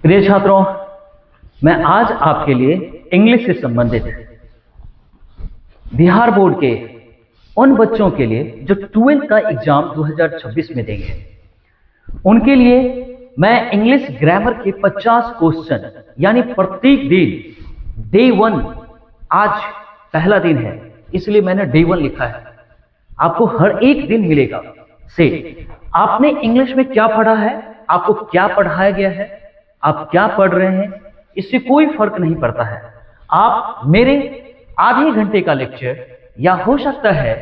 प्रिय छात्रों, मैं आज आपके लिए इंग्लिश से संबंधित बिहार बोर्ड के उन बच्चों के लिए जो 12th का एग्जाम 2026 में देंगे, उनके लिए मैं इंग्लिश ग्रामर के 50 क्वेश्चन यानी प्रत्येक दिन डे 1, आज पहला दिन है इसलिए मैंने डे 1 लिखा है। आपको हर एक दिन मिलेगा से आपने इंग्लिश में क्या पढ़ा है, आपको क्या पढ़ाया गया है, आप क्या पढ़ रहे हैं, इससे कोई फर्क नहीं पड़ता है। आप मेरे आधे घंटे का लेक्चर या हो सकता है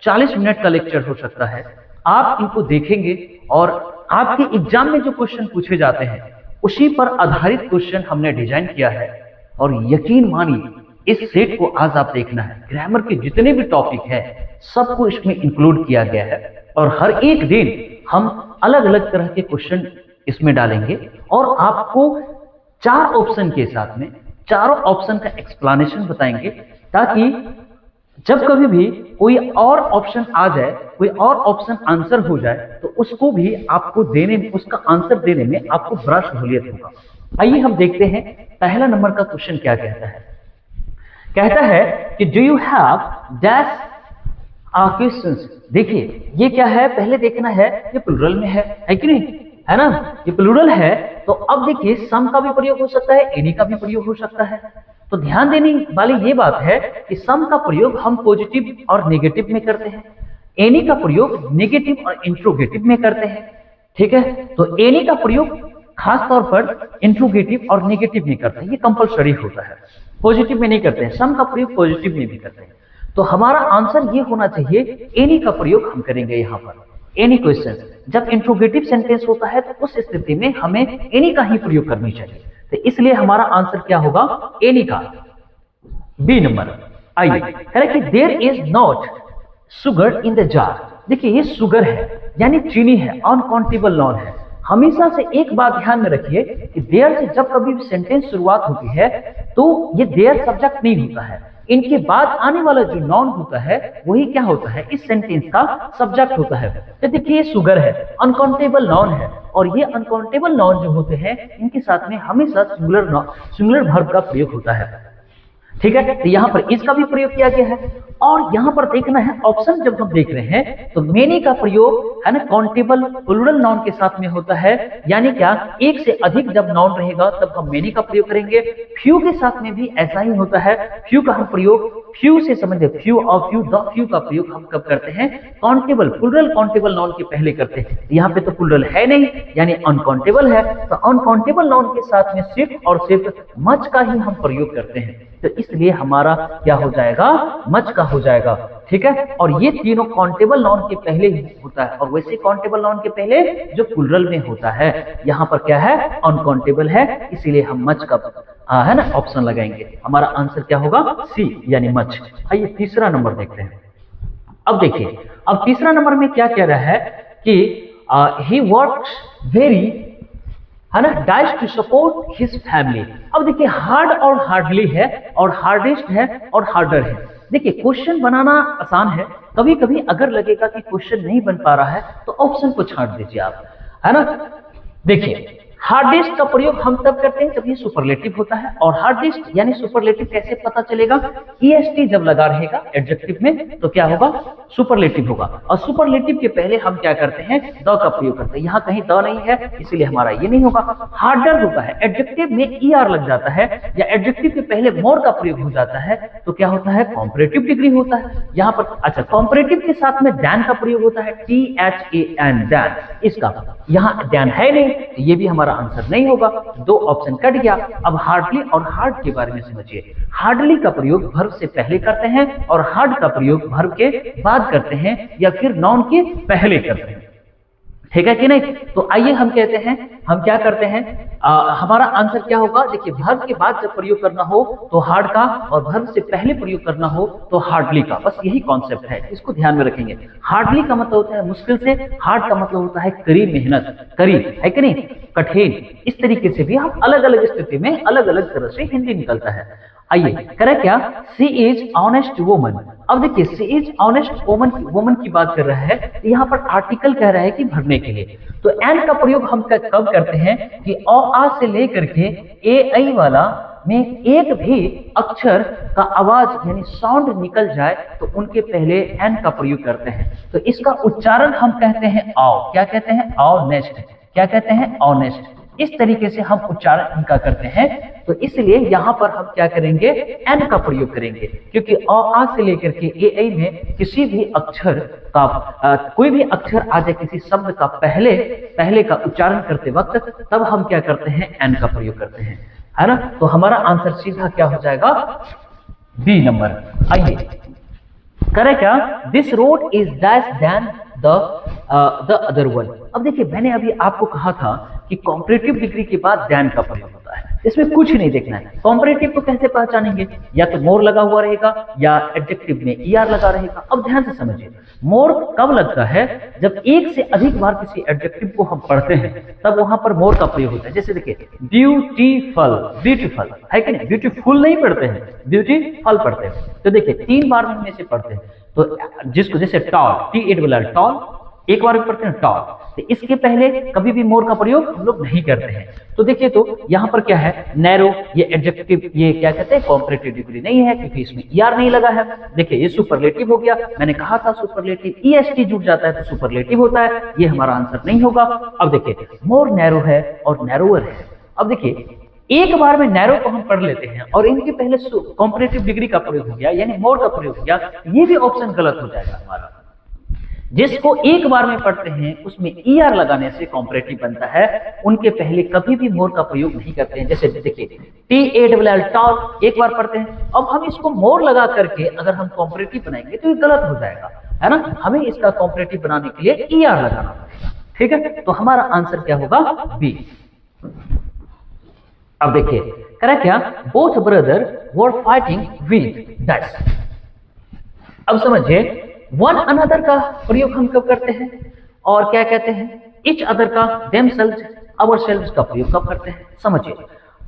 40 मिनट का लेक्चर हो सकता है, आप इनको देखेंगे और आपके एग्जाम में जो क्वेश्चन पूछे जाते हैं उसी पर आधारित क्वेश्चन हमने डिजाइन किया है। और यकीन मानिए इस सेट को आज आप देखना है, ग्रामर के जितने भी टॉपिक है सबको इसमें इंक्लूड किया गया है और हर एक दिन हम अलग अलग तरह के क्वेश्चन इसमें डालेंगे और आपको 4 ऑप्शन के साथ में चारों ऑप्शन का एक्सप्लेनेशन बताएंगे, ताकि जब कभी भी कोई और ऑप्शन आ जाए, कोई और ऑप्शन आंसर हो जाए तो उसको भी आपको देने में, उसका आंसर देने में आपको बड़ा सहूलियत होगा। आइए हम देखते हैं पहला नंबर का क्वेश्चन क्या कहता है। कहता है कि do you have dash questions. देखिए ये क्या है, पहले देखना है ये प्लूरल में है कि नहीं, है ना। ये प्लूरल है तो अब देखिए सम का भी प्रयोग हो सकता है, एनी का भी प्रयोग हो सकता है। तो ध्यान देने वाली ये बात है कि सम का प्रयोग हम पॉजिटिव और नेगेटिव में करते हैं, एनी का प्रयोग नेगेटिव और इंट्रोगेटिव में करते हैं। ठीक है, तो एनी का प्रयोग खास तौर पर इंट्रोगेटिव और नेगेटिव में करते हैं, ये कंपलसरी होता है, पॉजिटिव में नहीं करते हैं। सम का प्रयोग पॉजिटिव में भी करते हैं। तो हमारा आंसर ये होना चाहिए एनी का प्रयोग हम करेंगे यहाँ पर। एनी क्वेश्चन जब इंट्रोगेटिव सेंटेंस होता है तो उस स्थिति में हमें एनी का ही प्रयोग करनी चाहिए, तो इसलिए हमारा आंसर क्या होगा, एनी का। बी नंबर आइए, कह रहे कि there is not sugar in the jar. देखिए ये शुगर है यानी चीनी है, अनकाउंटेबल नॉन है। हमेशा से एक बात ध्यान में रखिए कि देयर से जब कभी भी सेंटेंस शुरुआत होती है तो ये देयर सब्जेक्ट नहीं होता है, इनके बाद आने वाला जो नॉन होता है वही क्या होता है, इस सेंटेंस का सब्जेक्ट होता है। तो देखिए ये शुगर है, अनकाउंटेबल नॉन है, और ये अनकाउंटेबल नॉन जो होते हैं इनके साथ में हमेशा सिंगुलर वर्ब का प्रयोग होता है। ठीक है, तो यहाँ पर इसका भी प्रयोग किया गया है। और यहाँ पर देखना है ऑप्शन जब हम देख रहे हैं तो मेनी का प्रयोग है ना काउंटेबल प्लूरल नाउन के साथ में होता है, यानी क्या एक से अधिक जब नाउन रहेगा तब हम मेनी का प्रयोग करेंगे। फ्यू के साथ में भी ऐसा ही होता है, फ्यू का हम प्रयोग फ्यू से समझे, फ्यू और फ्यू द फ्यू का प्रयोग हम कब करते हैं, काउंटेबल प्लूरल काउंटेबल नाउन के पहले करते हैं। यहाँ पे तो प्लूरल है नहीं यानी अनकाउंटेबल है, तो अनकाउंटेबल नाउन के साथ में सिर्फ और सिर्फ मच का ही हम प्रयोग करते हैं, तो इसलिए हमारा क्या हो जाएगा, मच का हो जाएगा। ठीक है, और ये तीनों काउंटेबल नाउन के पहले ही होता है, और वैसे काउंटेबल नाउन के पहले जो प्लूरल में होता है, यहाँ पर क्या है, अनकाउंटेबल है, इसीलिए हम मच का है ना ऑप्शन लगाएंगे। हमारा आंसर क्या होगा, सी यानी मच। आइए तीसरा नंबर देखते हैं। अब देखिए, अब तीसरा नंबर में क्या कह रहा है कि ही वर्क्स वेरी, है ना, dies to support his family. अब देखिए हार्ड और हार्डली है और हार्डेस्ट है और हार्डर है। देखिए क्वेश्चन बनाना आसान है, कभी कभी अगर लगेगा कि क्वेश्चन नहीं बन पा रहा है तो ऑप्शन को छांट दीजिए आप, है ना। देखिए हार्डेस्ट का प्रयोग हम तब करते हैं जब ये सुपरलेटिव होता है, और हार्डेस्ट यानी सुपरलेटिव कैसे पता चलेगा, ईएसटी जब लगा रहेगा एडजेक्टिव में तो क्या होगा, सुपरलेटिव होगा। और सुपरलेटिव के पहले हम क्या करते हैं, द का प्रयोग करते हैं। यहाँ कहीं द नहीं है इसलिए हमारा ये नहीं होगा। हार्डर होता है, एडजेक्टिव में ईआर लग जाता है या एडजेक्टिव के पहले मोर का प्रयोग हो जाता है तो क्या होता है, कॉम्परेटिव डिग्री होता है। यहाँ पर अच्छा कॉम्परेटिव के साथ में दैन का प्रयोग होता है, THAN दैन, इसका यहाँ दैन है नहीं तो ये भी हमारा आंसर नहीं होगा, 2 ऑप्शन कट गया। अब हार्डली और हार्ड के बारे में समझिए। हार्डली का प्रयोग वर्ब से पहले करते हैं और हार्ड का प्रयोग वर्ब के बाद करते हैं या फिर नाउन के पहले करते हैं। ठीक है कि नहीं, तो आइए हम कहते हैं, हम क्या करते हैं, हमारा आंसर क्या होगा, देखिए वर्ब के बाद जब प्रयोग करना हो तो हार्ड का और वर्ब से पहले प्रयोग करना हो तो हार्डली का, बस यही कॉन्सेप्ट है, इसको ध्यान में रखेंगे। हार्डली का मतलब होता है मुश्किल से, हार्ड का मतलब होता है कड़ी मेहनत, कड़ी है कि नहीं, कठिन। इस तरीके से भी हम अलग अलग स्थिति में अलग अलग तरह से हिंदी निकलता है। आइए करे क्या, सी इज ऑनेस्ट वुमन। अब देखिए शी इज ऑनेस्ट वुमन की बात कर रहा है, तो यहाँ पर आर्टिकल कह रहा है कि भरने के लिए। तो एन का प्रयोग हम कब करते हैं कि अ आ से लेकर के ए ऐ वाला में एक भी अक्षर का आवाज यानी साउंड निकल जाए तो उनके पहले एन का प्रयोग करते हैं। तो इसका उच्चारण हम कहते हैं आओ। क्या कहते हैं? ऑनेस्ट। क्या कहते हैं? ऑनेस्ट। इस तरीके से हम उच्चारण इनका करते हैं। तो इसलिए यहां पर हम क्या करेंगे? एन का प्रयोग करेंगे, क्योंकि अ आ से लेकर के ए ऐ में किसी भी अक्षर का कोई भी अक्षर आ जाए किसी शब्द का पहले का उच्चारण करते वक्त, तब हम क्या करते हैं? एन का प्रयोग करते हैं, है ना। तो हमारा आंसर सीधा क्या हो जाएगा? B number. आइए करें क्या? This road is dash than the other one. अब देखिए मैंने अभी आपको कहा था कि कॉम्परेटिव डिग्री के बाद देन का प्रयोग होता है, इसमें कुछ नहीं देखना है। कॉम्परेटिव को कैसे पहचानेंगे? या तो मोर लगा हुआ रहेगा या एडजेक्टिव में ईआर लगा रहेगा। अब ध्यान से समझिए, मोर कब लगता है? जब एक से अधिक बार किसी एडजेक्टिव को हम पढ़ते हैं तब वहां पर मोर का प्रयोग होता है। जैसे देखिए ब्यूटीफुल, ब्यूटीफुल है कि नहीं? ब्यूटीफुल नहीं पढ़ते हैं, ब्यूटीफुल पढ़ते हैं। तो देखिए 3 बार में से पढ़ते हैं, तो जिसको जैसे टॉल, टी वाला टॉल एक बार भी पढ़ते हैं टॉल, तो इसके पहले कभी भी मोर का प्रयोग हम लोग नहीं करते हैं। तो देखिए तो यहाँ पर क्या है? नैरो, ये एडजेक्टिव, ये क्या कहते हैं? कॉम्परेटिव डिग्री नहीं है क्योंकि इसमें ईआर नहीं लगा है। देखिए ये सुपरलेटिव हो गया, मैंने कहा था सुपरलेटिव ईएसटी जुड़ जाता है तो सुपरलेटिव होता है, ये हमारा आंसर नहीं होगा। अब देखिए मोर नैरो है और नैरोअर है। अब देखिए एक बार में नैरो को हम पढ़ लेते हैं और इनके पहले कॉम्परेटिव डिग्री का प्रयोग हो गया यानी मोर का प्रयोग हो गया, ये भी ऑप्शन गलत हो जाएगा हमारा। जिसको एक बार में पढ़ते हैं उसमें ईआर लगाने से कॉम्परेटिव बनता है, उनके पहले कभी भी मोर का प्रयोग नहीं करते हैं। जैसे देखिए TALL टॉल एक बार पढ़ते हैं, अब हम इसको मोर लगा करके अगर हम कॉम्परेटिव बनाएंगे तो ये गलत हो जाएगा, है ना। हमें इसका कॉम्परेटिव बनाने के लिए ईआर लगाना पड़ेगा, ठीक है। तो हमारा आंसर क्या होगा? बी। अब देखिए करेक्ट क्या? Both brother were fighting with dash. अब समझिए वन अनदर का प्रयोग हम कब करते हैं और क्या कहते हैं? इच अदर का, देमसेल्व्स, आवरसेल्व्स का प्रयोग कब करते हैं? समझिए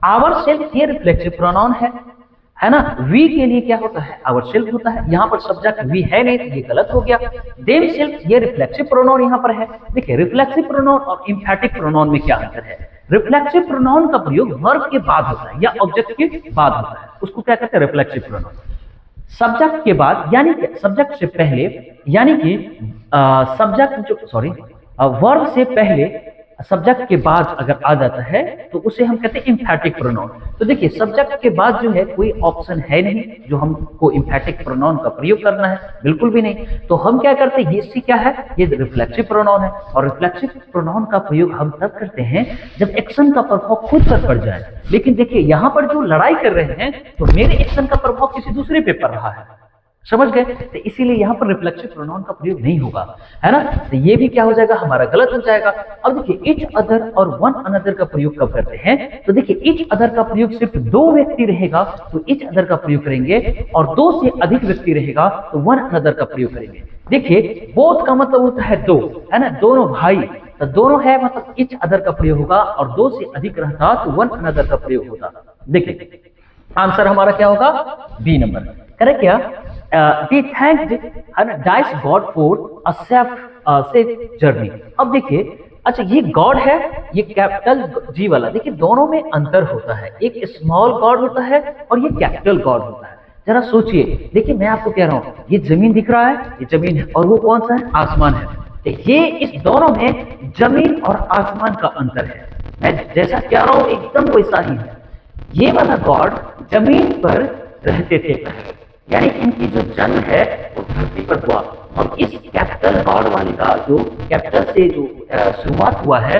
आवरसेल्फ ये रिफ्लेक्सिव प्रोनाउन है ना। वी के लिए क्या होता है? आवरसेल्फ होता है। यहाँ पर सब्जेक्ट वी है नहीं तो ये गलत हो गया। देमसेल्व्स ये रिफ्लेक्सिव प्रोनाउन यहाँ पर है। देखिए रिफ्लेक्सिव प्रोनाउन और एम्फैटिक प्रोनाउन में क्या अंतर है? रिफ्लेक्सिव प्रोनाउन का प्रयोग वर्ब के बाद होता है या ऑब्जेक्ट के बाद होता है, उसको क्या कहते हैं? Reflexive pronoun. सब्जेक्ट के बाद यानी कि सब्जेक्ट से पहले, यानी कि सब्जेक्ट जो वर्ब से पहले सब्जेक्ट के बाद अगर आ जाता है तो उसे हम कहते हैं एम्फैटिक प्रोनाउन। तो देखिए सब्जेक्ट के बाद जो है कोई ऑप्शन है नहीं जो हमको एम्फैटिक प्रोनाउन का प्रयोग करना है, बिल्कुल भी नहीं। तो हम क्या करते हैं? ये क्या है? ये रिफ्लेक्सिव प्रोनाउन है और रिफ्लेक्सिव प्रोनाउन का प्रयोग हम तब करते हैं जब एक्शन का प्रभाव खुद पर पड़ जाए। लेकिन देखिए यहाँ पर जो लड़ाई कर रहे हैं तो मेरे एक्शन का प्रभाव किसी दूसरे पे पड़ रहा है, समझ गए? तो इसीलिए यहाँ पर रिफ्लेक्सिव प्रोनाउन का प्रयोग नहीं होगा, है ना। तो ये भी क्या हो जाएगा? हमारा गलत हो जाएगा। अब देखिए इच अदर और वन अनदर का प्रयोग कब करते हैं? तो देखिए इच अदर का प्रयोग सिर्फ 2 व्यक्ति रहेगा तो इच अदर का प्रयोग करेंगे, और 2 से अधिक व्यक्ति रहेगा तो वन अनदर का प्रयोग करेंगे। देखिए बोथ का मतलब होता है 2, है ना, दोनों भाई, तो दोनों है मतलब इच अदर का प्रयोग होगा, और 2 से अधिक रहता तो वन अनदर का प्रयोग होता। देखिए आंसर हमारा क्या होगा? B number. करेक्ट क्या? they thanked dice God for a safe journey। अब देखिए अच्छा ये गॉड है, ये कैपिटल जी वाला, देखिए दोनों में अंतर होता है, एक स्मॉल गॉड होता है और ये कैपिटल गॉड होता है। जरा सोचिए, देखिए मैं आपको कह रहा हूँ ये जमीन दिख रहा है, ये जमीन है, और वो कौन सा है? आसमान है। तो ये इस दोनों में जमीन और आसमान का अंतर है। मैं जैसा कह रहा हूँ एकदम वैसा ही है। ये वाला गॉड जमीन पर रहते थे पहले, यानी इनकी जो जन्म है वो धरती पर हुआ, और इस कैपिटल गॉड वाले का जो कैपिटल से जो शुरुआत हुआ है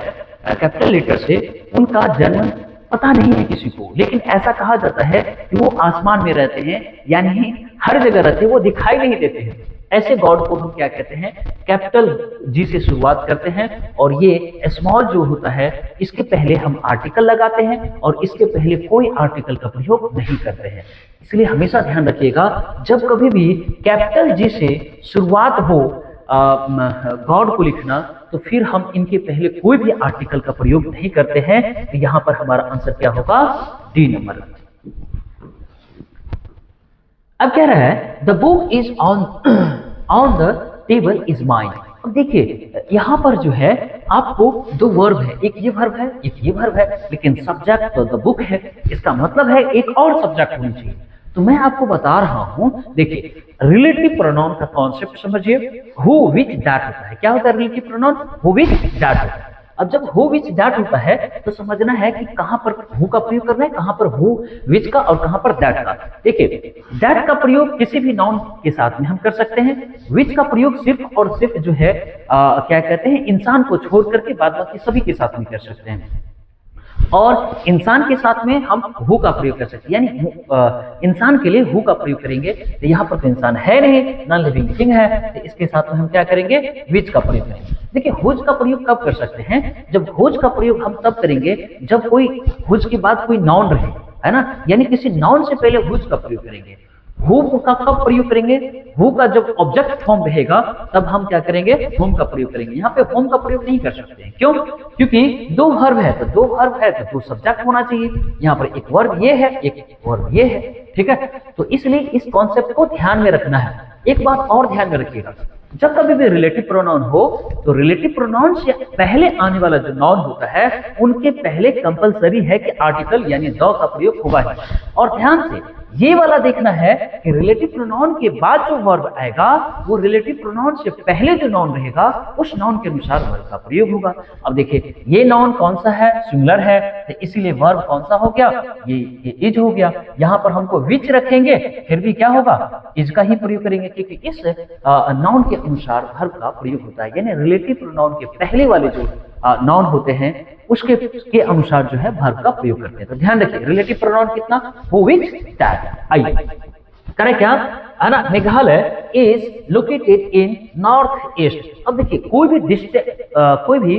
कैपिटल लेटर से, उनका जन्म पता नहीं है किसी को, लेकिन ऐसा कहा जाता है कि वो आसमान में रहते हैं, यानी हर जगह रहते हैं, वो दिखाई नहीं देते हैं। ऐसे गॉड को हम क्या कहते हैं? कैपिटल जी से शुरुआत करते हैं, और ये स्मॉल जो होता है इसके पहले हम आर्टिकल लगाते हैं और इसके पहले कोई आर्टिकल का प्रयोग नहीं करते हैं। इसलिए हमेशा ध्यान रखिएगा जब कभी भी कैपिटल जी से शुरुआत हो गॉड को लिखना, तो फिर हम इनके पहले कोई भी आर्टिकल का प्रयोग नहीं करते हैं। तो यहाँ पर हमारा आंसर क्या होगा? D number. अब कह रहा है the book is on on the table is mine. अब देखिए यहाँ पर जो है आपको दो वर्ब है, एक ये वर्ब है एक ये वर्ब है, लेकिन सब्जेक्ट तो द बुक है। इसका मतलब है एक और सब्जेक्ट होनी चाहिए। तो मैं आपको बता रहा हूं, देखिए रिलेटिव प्रोनाउन का कॉन्सेप्ट समझिए। हु विच दैट होता है। क्या होता है relative pronoun? Who which that होता है। अब जब हु विच दैट होता है तो समझना है कि कहां पर हु का प्रयोग करना है, कहां पर हु विच का और कहां पर दैट का। देखिए दैट का प्रयोग किसी भी नाउन के साथ में हम कर सकते हैं। विच का प्रयोग सिर्फ और सिर्फ जो है क्या कहते हैं इंसान को छोड़ करके बाद बाकी सभी के साथ में कर सकते हैं। और इंसान के साथ में हम हु का प्रयोग कर सकते हैं, यानी इंसान के लिए हु का प्रयोग करेंगे। तो यहाँ पर तो इंसान है नहीं, नॉन लिविंग थिंग है, तो इसके साथ में हम क्या करेंगे? विच का प्रयोग करेंगे। देखिए हुज का प्रयोग कब कर सकते हैं? जब हुज का प्रयोग हम तब करेंगे जब कोई हुज के बाद कोई नाउन रहे, है ना, यानी किसी नाउन से पहले हुज का प्रयोग करेंगे। हु का कब प्रयोग करेंगे? हु का जब ऑब्जेक्ट फॉर्म रहेगा तब हम क्या करेंगे? होम का प्रयोग करेंगे। यहाँ पे होम का प्रयोग नहीं कर सकते हैं। क्यों? क्योंकि दो वर्ब है तो दो वर्ब है तो दो सब्जेक्ट होना चाहिए। यहाँ पर एक वर्ब ये है एक वर्ब ये है, ठीक है। तो इसलिए इस कॉन्सेप्ट को ध्यान में रखना है। एक बात और ध्यान में रखिएगा, जब कभी भी रिलेटिव प्रोनाउन हो तो रिलेटिव प्रोनाउन से पहले आने वाला जो नाउन होता है उनके पहले कंपलसरी है कि आर्टिकल यानी द का प्रयोग होगा ही। और ध्यान से ये वाला देखना है कि रिलेटिव प्रोनाउन के बाद जो वर्ब आएगा वो रिलेटिव प्रोनाउन से पहले जो नाउन रहेगा उस नाउन के अनुसार वर्ब का प्रयोग होगा। अब देखिए ये नाउन कौन सा है? सिंगुलर है, तो इसीलिए वर्ब कौन सा हो गया? ये इज हो गया। यहाँ पर हमको विच रखेंगे फिर भी क्या होगा? इज का ही प्रयोग करेंगे, क्योंकि इस नाउन के अनुसार वर्ब का प्रयोग होता है। यानी रिलेटिव प्रोनाउन के पहले वाले जो नाउन होते हैं उसके अनुसार जो है वर्ब का प्रयोग करते हैं। तो ध्यान रखिए रिलेटिव प्रोनाउन कितना? Who which that. आइए करें क्या है ना, Meghalaya is located in north east. अब देखिए कोई भी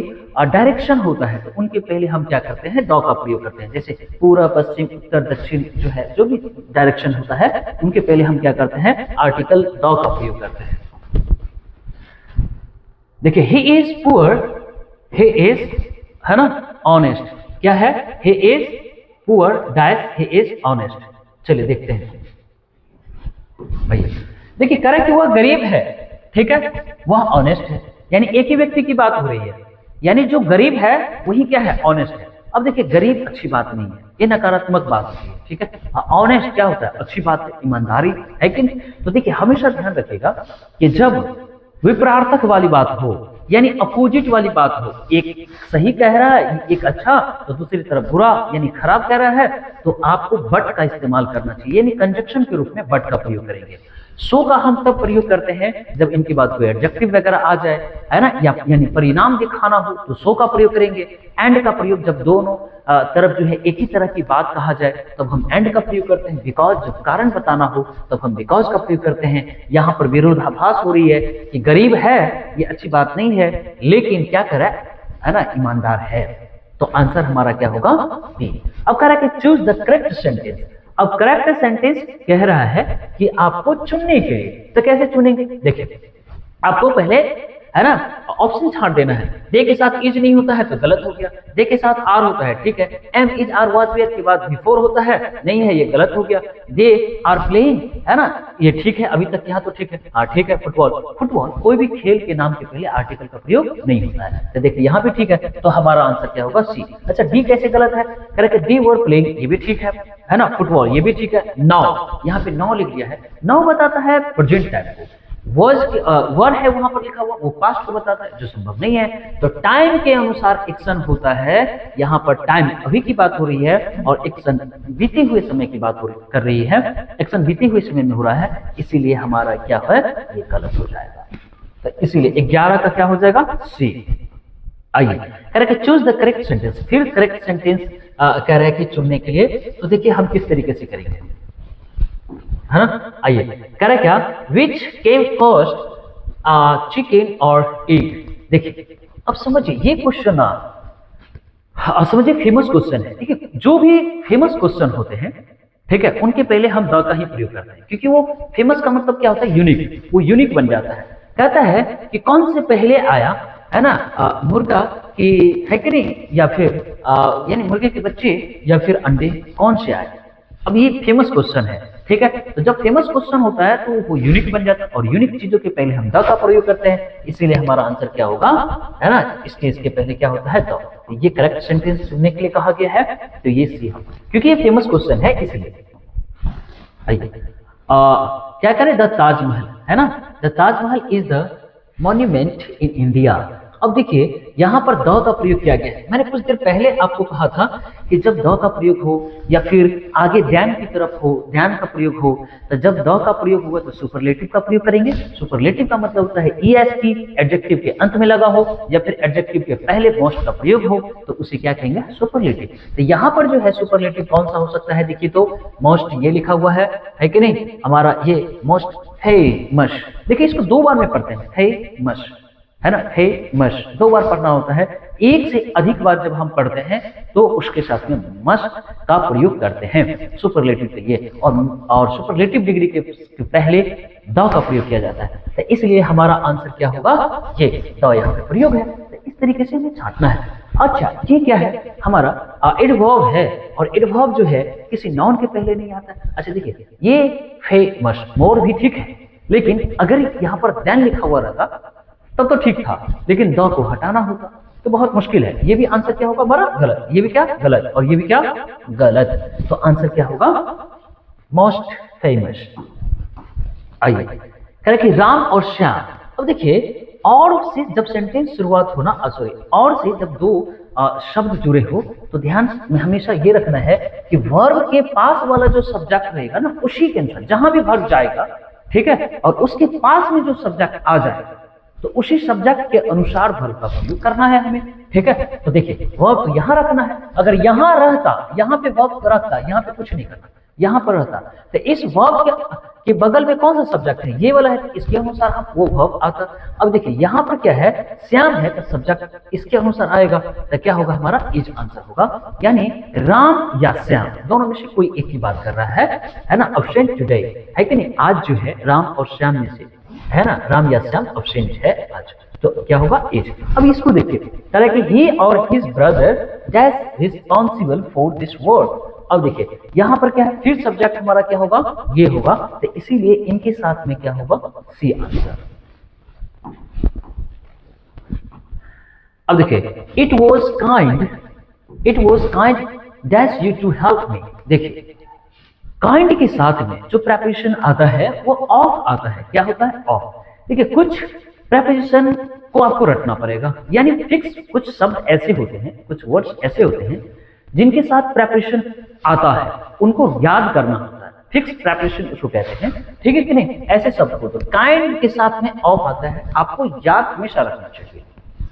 डायरेक्शन होता है तो उनके पहले हम क्या करते हैं? ड का प्रयोग करते हैं। जैसे पूर्व पश्चिम उत्तर दक्षिण जो है जो भी डायरेक्शन होता है उनके पहले हम क्या करते हैं? आर्टिकल ड का प्रयोग करते हैं। देखिए he is poor, he is, है ना, ऑनेस्ट। क्या है? He is poor dash he is honest. चलिए देखते हैं भैया। देखिए करे कि वह गरीब है, ठीक है, वह ऑनेस्ट है। यानी एक ही व्यक्ति की बात हो रही है, यानी जो गरीब है वही क्या है? ऑनेस्ट है। अब देखिए गरीब अच्छी बात नहीं है, ये नकारात्मक बात होती है, ठीक है। ऑनेस्ट क्या होता है? अच्छी बात है, ईमानदारी है कि नहीं? तो देखिए हमेशा ध्यान रखिएगा कि जब विपरार्थक वाली बात हो यानी अपोजिट वाली बात हो, एक सही कह रहा है एक अच्छा तो दूसरी तरफ बुरा यानी खराब कह रहा है, तो आपको बट का इस्तेमाल करना चाहिए, यानी कंजक्शन के रूप में बट का प्रयोग करेंगे। सो का हम तब प्रयोग करते हैं जब इनके बाद कोई एडजेक्टिव वगैरह आ जाए, है ना, या यानी परिणाम दिखाना हो तो सो का प्रयोग करेंगे। एंड का प्रयोग जब दोनों तरफ जो है एक ही तरह की बात कहा जाए तब हम एंड का प्रयोग करते हैं। बिकॉज जब कारण बताना हो तब हम बिकॉज का प्रयोग करते हैं। यहाँ पर विरोधाभास हो रही है कि गरीब है ये अच्छी बात नहीं है, लेकिन क्या करे, है ना, ईमानदार है। तो आंसर हमारा क्या होगा? बी। अब कह रहा है कि चूज द करेक्ट सेंटेंस। अब करेक्ट सेंटेंस कह रहा है कि आपको चुनने के लिए, तो कैसे चुनेंगे? देखिए आपको पहले, है ना, ऑप्शन छांट देना है। दे के साथ इज नहीं होता है तो गलत हो गया, दे के साथ आर होता है, ठीक है। Am is are was were के बाद बिफोर होता है, नहीं है, ये गलत हो गया। दे आर प्लेइंग, है ना, ये ठीक है, अभी तक यहाँ तो ठीक है, हाँ ठीक है। फुटबॉल कोई भी खेल के नाम के पहले आर्टिकल का प्रयोग नहीं होता है, तो देखिए यहाँ भी ठीक है, तो हमारा आंसर क्या होगा? सी। अच्छा डी कैसे गलत है? करेक्ट, दी वर प्लेइंग, ये भी ठीक है ना। फुटबॉल ये भी ठीक है। नाउ यहाँ पे नाउ लिख दिया है, नाउ बताता है प्रेजेंट टाइम को। वर है वहां पर लिखा हुआ, वो पास्ट को बताता है, जो संभव नहीं है। तो टाइम के अनुसार एक्शन होता है। यहाँ पर टाइम अभी की बात हो रही है और एक्शन बीते हुए समय की बात कर रही है। एक्शन बीते हुए समय में हो रहा है, इसीलिए हमारा क्या है? ये गलत हो जाएगा। तो इसीलिए 11 का क्या हो जाएगा? सी। आइए correct, choose the correct sentence. फिर करेक्ट सेंटेंस कह रहे हैं कि चुनने के लिए, तो देखिए हम किस तरीके से करेंगे, है ना। आइए करे क्या? विच केम फर्स्ट, चिकन और एग। देखिए अब समझिए ये क्वेश्चन समझिए फेमस क्वेश्चन है, ठीक है। जो भी फेमस क्वेश्चन होते हैं, ठीक है, उनके पहले हम द का ही प्रयोग करते हैं, क्योंकि वो फेमस का मतलब क्या होता है? यूनिक, वो यूनिक बन जाता है। कहता है कि कौन से पहले आया, है ना, मुर्गा की है कि नहीं, या फिर यानी मुर्गे के बच्चे या फिर अंडे, कौन से आए? अब ये फेमस क्वेश्चन है, ठीक है। तो जब फेमस क्वेश्चन होता है तो वो यूनिक बन जाता है, और यूनिक चीजों के पहले हम द का प्रयोग करते हैं, इसीलिए हमारा आंसर क्या होगा, है ना, इसके पहले क्या होता है, द। तो ये करेक्ट सेंटेंस चुनने के लिए कहा गया है, तो ये सी हम, क्योंकि ये फेमस क्वेश्चन है इसलिए। आइए क्या करें, द ताजमहल, है ना, the Taj Mahal is the monument in India. अब देखिए यहाँ पर द का प्रयोग किया गया है। मैंने कुछ देर पहले आपको कहा था कि जब द का प्रयोग हो या फिर आगे ध्यान की तरफ हो, ध्यान का प्रयोग हो, तो जब द का प्रयोग हुआ तो सुपरलेटिव का प्रयोग करेंगे। सुपरलेटिव का मतलब होता है ईएसटी, एडजेक्टिव के अंत में लगा हो या फिर एडजेक्टिव के पहले मोस्ट का प्रयोग हो, तो उसे क्या कहेंगे, सुपरलेटिव। तो यहाँ पर जो है सुपरलेटिव कौन सा हो सकता है, देखिए तो मोस्ट ये लिखा हुआ है कि नहीं, हमारा ये मोस्ट फेमस। देखिए इसको दो बार में पढ़ते हैं, फेमस, है ना, फेमस दो बार पढ़ना होता है। एक से अधिक बार जब हम पढ़ते हैं तो उसके साथ में मस्ट का प्रयोग करते हैं सुपरलेटिव के लिए, और सुपरलेटिव डिग्री के पहले द का प्रयोग किया जाता है। तो इसलिए हमारा आंसर क्या होगा, ये द यहाँ पे प्रयोग है। तो इस तरीके से हमें छांटना है। अच्छा ये क्या है, हमारा एडवर्ब है, और एडवर्ब जो है किसी नाउन के पहले नहीं आता है। अच्छा देखिए ये फेमस, मोर भी ठीक है, लेकिन अगर यहाँ पर देन लिखा हुआ रहता तब तो ठीक था, लेकिन द को हटाना होता तो बहुत मुश्किल है। ये भी आंसर क्या होगा हमारा, गलत, ये भी क्या गलत, और ये भी क्या गलत। तो आंसर क्या होगा, मोस्ट फेमस। आइए कह रहे कि राम और श्याम। अब देखिए और से जब सेंटेंस शुरुआत हो ना, सॉरी, और से जब दो शब्द जुड़े हो तो ध्यान में हमेशा ये रखना है कि वर्ब के पास वाला जो सब्जेक्ट रहेगा ना, उसी के अनुसार जहां भी वर्ब जाएगा, ठीक है, और उसके पास में जो सब्जेक्ट आ जाएगा तो उसी सब्जेक्ट के अनुसार वर्ब का प्रयोग करना है हमें, ठीक है। तो देखिए वर्ब तो यहाँ रखना है, अगर यहाँ रहता, यहाँ पे वर्ब रखता, यहाँ पे कुछ नहीं करना, यहाँ पर रहता, तो इस वर्ब के बगल में कौन सा सब्जेक्ट है, ये वाला है, तो इसके अनुसार हम वो वर्ब आता। अब देखिए यहाँ पर क्या है, श्याम है, तो सब्जेक्ट इसके अनुसार आएगा, तो क्या होगा हमारा इज आंसर होगा, यानी राम या श्याम दोनों में से कोई एक ही बात कर रहा है ना। अब्सेंट टुडे, है कि नहीं, आज जो है राम और श्याम में से, है ना, राम या श्याम अब्सेंट है आज, तो क्या होगा इज। अब इसको देखिए, कह रहा है कि ही और his brother dash responsible for this word. अब देखिए यहाँ पर क्या है, फिर सब्जेक्ट हमारा क्या होगा, ये होगा, तो इसीलिए इनके साथ में क्या होगा, सी आंसर। अब देखिए it was kind dash you to help me. देखिए काइंड के साथ में जो प्रेपोजिशन आता है वो ऑफ आता है, क्या होता है, ऑफ। देखिए कुछ प्रेपोजिशन को आपको रटना पड़ेगा, यानी फिक्स कुछ शब्द ऐसे होते हैं, कुछ वर्ड्स ऐसे होते हैं जिनके साथ प्रेपोजिशन आता है, उनको याद करना होता है, फिक्स प्रेपोजिशन उसको कहते हैं, ठीक है कि नहीं। ऐसे शब्द को तो काइंड के साथ में ऑफ आता है, आपको याद हमेशा रखना चाहिए।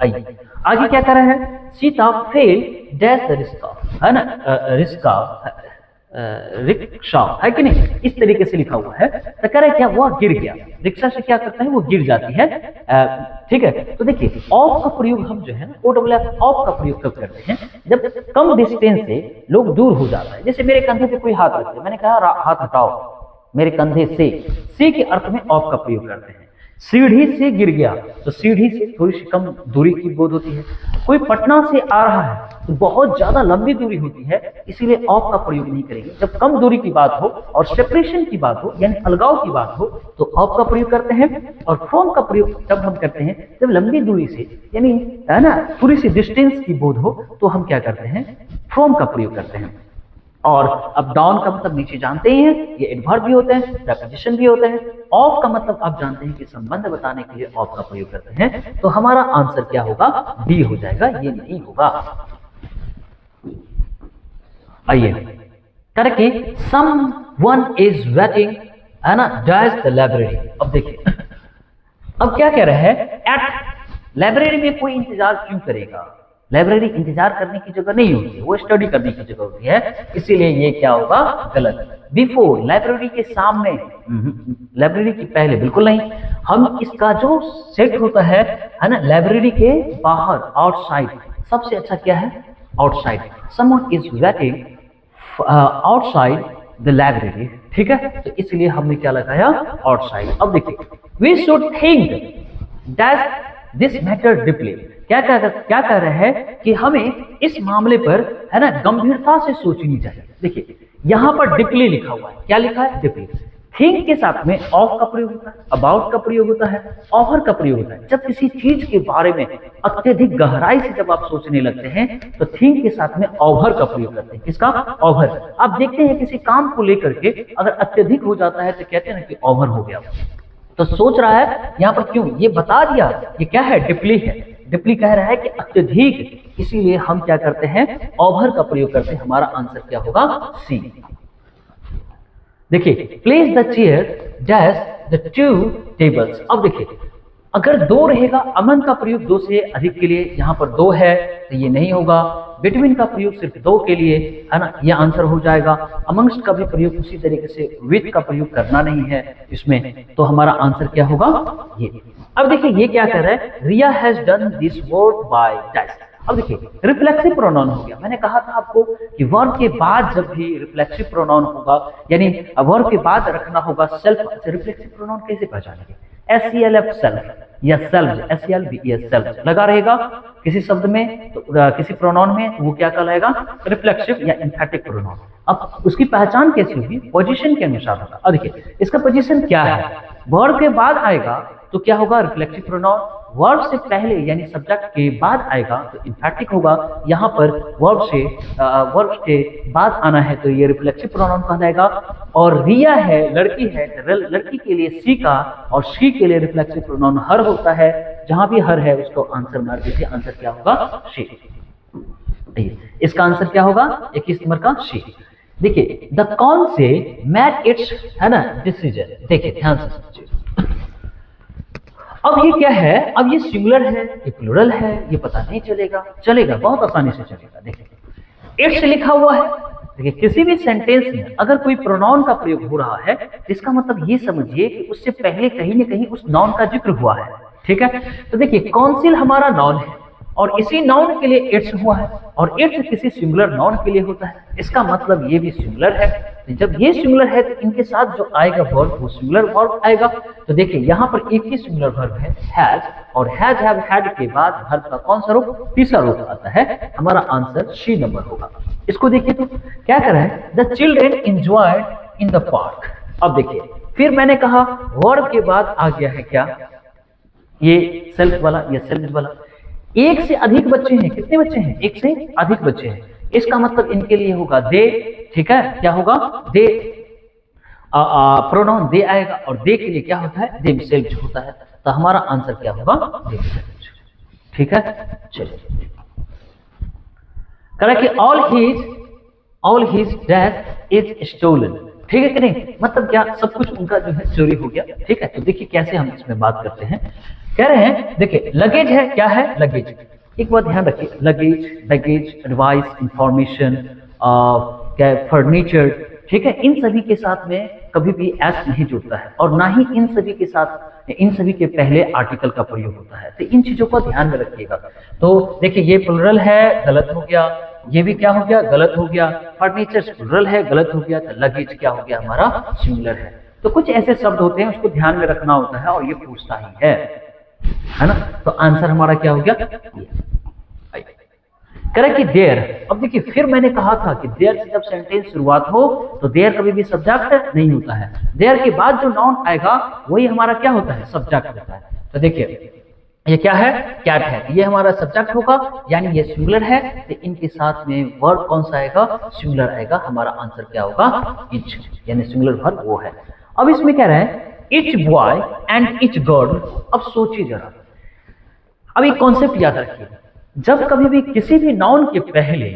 आइए आगे क्या कर रहा है, Sita fail dash the rieska, है ना, रिक्शा, है कि नहीं, इस तरीके से लिखा हुआ है। तो कह रहे क्या, वह गिर गया, रिक्शा से क्या करता है, वो गिर जाती है, ठीक है। तो देखिए ऑफ का प्रयोग हम जो है ना, OFF ऑफ का प्रयोग कब करते हैं, जब कम डिस्टेंस से लोग दूर हो जाता है। जैसे मेरे कंधे पे कोई हाथ रखते, मैंने कहा हाथ हटाओ मेरे कंधे से के अर्थ में ऑफ का प्रयोग करते हैं। सीढ़ी से गिर गया, तो सीढ़ी से थोड़ी सी कम दूरी की बोध होती है। कोई पटना से आ रहा है तो बहुत ज्यादा लंबी दूरी होती है, इसीलिए ऑफ का प्रयोग नहीं करेंगे। जब कम दूरी की बात हो और सेपरेशन की बात हो, यानी अलगाव की बात हो, तो ऑफ का प्रयोग करते हैं। और फ्रॉम का प्रयोग तब हम करते हैं जब लंबी दूरी से, यानी है ना, थोड़ी सी डिस्टेंस की बोध हो, तो हम क्या करते हैं, फ्रॉम का प्रयोग करते हैं। और अब डाउन का मतलब नीचे जानते ही हैं, ये एडवर्ब भी होते हैं, प्रेपोजिशन भी होते हैं। ऑफ का मतलब आप जानते हैं कि संबंध बताने के लिए ऑफ का प्रयोग करते हैं। तो हमारा आंसर क्या होगा, डी हो जाएगा, ये नहीं होगा। आइए करके someone is waiting, है ना, डैश द लाइब्रेरी। अब देखिए अब क्या कह रहा है, एट लाइब्रेरी में कोई इंतजार क्यों करेगा, लाइब्रेरी इंतजार करने की जगह नहीं होती है, वो स्टडी करने की जगह होती है, इसीलिए ये क्या होगा, गलत। बिफोर, लाइब्रेरी के सामने, लाइब्रेरी के पहले बिल्कुल नहीं। हम इसका जो सेट होता है ना, लाइब्रेरी के बाहर, आउटसाइड, सबसे अच्छा क्या है, outside. Someone is waiting outside the library, ठीक है, तो इसलिए हमने क्या लगाया, आउटसाइड। अब देखिए we should think that this matter deeply. क्या कह रहे हैं कि हमें इस मामले पर, है ना, गंभीरता से सोचनी चाहिए। देखिए यहां पर डिपली लिखा हुआ है, क्या लिखा है? डिपली। थिंक के साथ में ऑफ का प्रयोग होता है, अबाउट का प्रयोग होता है, ओवर का प्रयोग होता है। जब किसी चीज के बारे में अत्यधिक गहराई से जब आप सोचने लगते हैं तो थिंक के साथ में ओवर का प्रयोग करते हैं। किसका? ओवर। आप देखते हैं किसी काम को लेकर के अगर अत्यधिक हो जाता है तो कहते हैं ना कि ओवर हो गया, तो सोच रहा है यहाँ पर क्यों, ये बता दिया, ये क्या है? डिपली है। डिपली कह रहा है कि अत्यधिक, इसीलिए हम क्या करते हैं? ओवर का प्रयोग करते हैं। हमारा आंसर क्या होगा? सी। देखिए, place the chair dash the two tables. अब देखिए, अगर दो रहेगा, अमंग का प्रयोग दो से अधिक के लिए, यहां पर दो है तो ये नहीं होगा। बिटवीन का प्रयोग सिर्फ दो के लिए है ना, ये आंसर हो जाएगा। अमंगस्ट का भी प्रयोग उसी तरीके से, विथ का प्रयोग करना नहीं है इसमें, तो हमारा आंसर क्या होगा? ये। अब देखिए ये क्या कर रहा है? Riya has done this work by dash. अब देखिए रिफ्लेक्सिव प्रोनाउन हो गया। मैंने कहा था आपको कि वर्ब के बाद जब भी रिफ्लेक्सिव प्रोनाउन होगा, यानी वर्ब के बाद रखना होगा सेल्फ। रिफ्लेक्सिव प्रोनाउन कैसे पहचानेंगे? SELF सेल्फ या सेल्फ, SELF सेल्फ लगा रहेगा किसी शब्द में, तो किसी प्रोनाउन में, वो क्या कहलाएगा? रिफ्लेक्सिव या एम्फैटिक प्रोनाउन। अब उसकी पहचान कैसे होगी? पोजीशन के अनुसार होगा। अब देखिए इसका पोजीशन क्या है? वर्ब के बाद आएगा तो क्या होगा? Reflexive pronoun. वर्ब से पहले यानी सब्जेक्ट के बाद आएगा तो एम्फैटिक होगा। यहाँ पर वर्ब के बाद आना है तो ये रिफ्लेक्सिव प्रोनाउन कहलाएगा। और रिया है, लड़की है, लड़की के लिए सी का, और शी के लिए रिफ्लेक्सिव प्रोनाउन हर होता है। जहां भी हर है उसको आंसर मार दीजिए। आंसर क्या होगा? शी। इसका आंसर क्या होगा? 21 नंबर का शी। देखिए द कौन से मैट इट्स, है ना, डिसीजन। देखिए ध्यान से समझिए। अब ये क्या है? अब ये सिंगुलर है, ये प्लूरल है, ये पता नहीं चलेगा। चलेगा, बहुत आसानी से चलेगा। देखिए इट्स लिखा हुआ है। देखिए किसी भी सेंटेंस में अगर कोई प्रोनाउन का प्रयोग हो रहा है तो इसका मतलब ये समझिए कि उससे पहले कहीं ना कहीं उस नाउन का जिक्र हुआ है। ठीक है, तो देखिए काउंसिल हमारा नाउन है और इसी नाउन के लिए इट्स हुआ है, और इट्स किसी सिंगुलर नाउन के लिए होता है। इसका मतलब ये भी सिंगुलर है। तो जब ये सिंगुलर है तो इनके साथ जो आएगा वर्ब वो सिंगुलर वर्ब आएगा। तो देखिए यहाँ पर एक ही सिंगुलर वर्ब है, हैज, और हैज हैव हैड के बाद वर्ब का कौन सा रूप? तीसरा रूप आता है। हमारा आंसर सी नंबर होगा। इसको देखिए तो क्या कर रहा है? The children enjoyed in the park. अब देखिए फिर मैंने कहा वर्ब के बाद आ गया है क्या? ये सेल्फ वाला या सेल्फ वाला। एक से अधिक बच्चे हैं। कितने बच्चे हैं? एक से अधिक बच्चे हैं। इसका मतलब इनके लिए होगा दे। ठीक है, क्या होगा? दे। प्रोनाउन दे आएगा, और दे के लिए क्या होता है? देमसेल्व्स होता है। तो हमारा आंसर क्या होगा? देमसेल्व्स। ठीक है, चलिए करें कि all his dash is stolen. ठीक है कि नहीं? मतलब क्या? सब कुछ उनका जो है चोरी हो गया। ठीक है, तो देखिए कैसे हम इसमें बात करते हैं। कह रहे हैं देखिए लगेज है। क्या है? लगेज। एक बात ध्यान रखिए, लगेज, बैगेज, एडवाइस, इंफॉर्मेशन, क्या, फर्नीचर, ठीक है, इन सभी के साथ में कभी भी एस नहीं जुड़ता है, और ना ही इन सभी के साथ, इन सभी के पहले आर्टिकल का प्रयोग होता है। तो इन चीजों को ध्यान में रखिएगा। तो देखिए ये प्लुरल है, गलत हो गया। ये भी क्या हो गया? गलत हो गया। फर्नीचर प्लुरल है, गलत हो गया। तो लगेज क्या हो गया? हमारा सिंगुलर है। तो कुछ ऐसे शब्द होते हैं उसको ध्यान में रखना होता है, और ये पूछता ही है ना। तो आंसर हमारा क्या हो गया? करेक्ट कि देयर। अब देखिए फिर मैंने कहा था कि देयर से जब सेंटेंस शुरुआत हो तो देयर कभी भी सब्जेक्ट नहीं होता है। देयर के बाद जो नाउन आएगा वही हमारा क्या होता है? सब्जेक्ट होता है। तो देखिए ये क्या है? कैट है। ये हमारा सब्जेक्ट होगा, यानी ये सिंगुलर है। तो इनके साथ में वर्ब कौन सा आएगा? सिंगुलर आएगा। हमारा आंसर क्या होगा? इच, यानी सिंगुलर वर्ब वो है। अब इसमें कह रहे हैं etch boy and each girl. अब सोचिए जरा, अब एक कॉन्सेप्ट याद रखिए, जब कभी भी किसी भी नाउन के पहले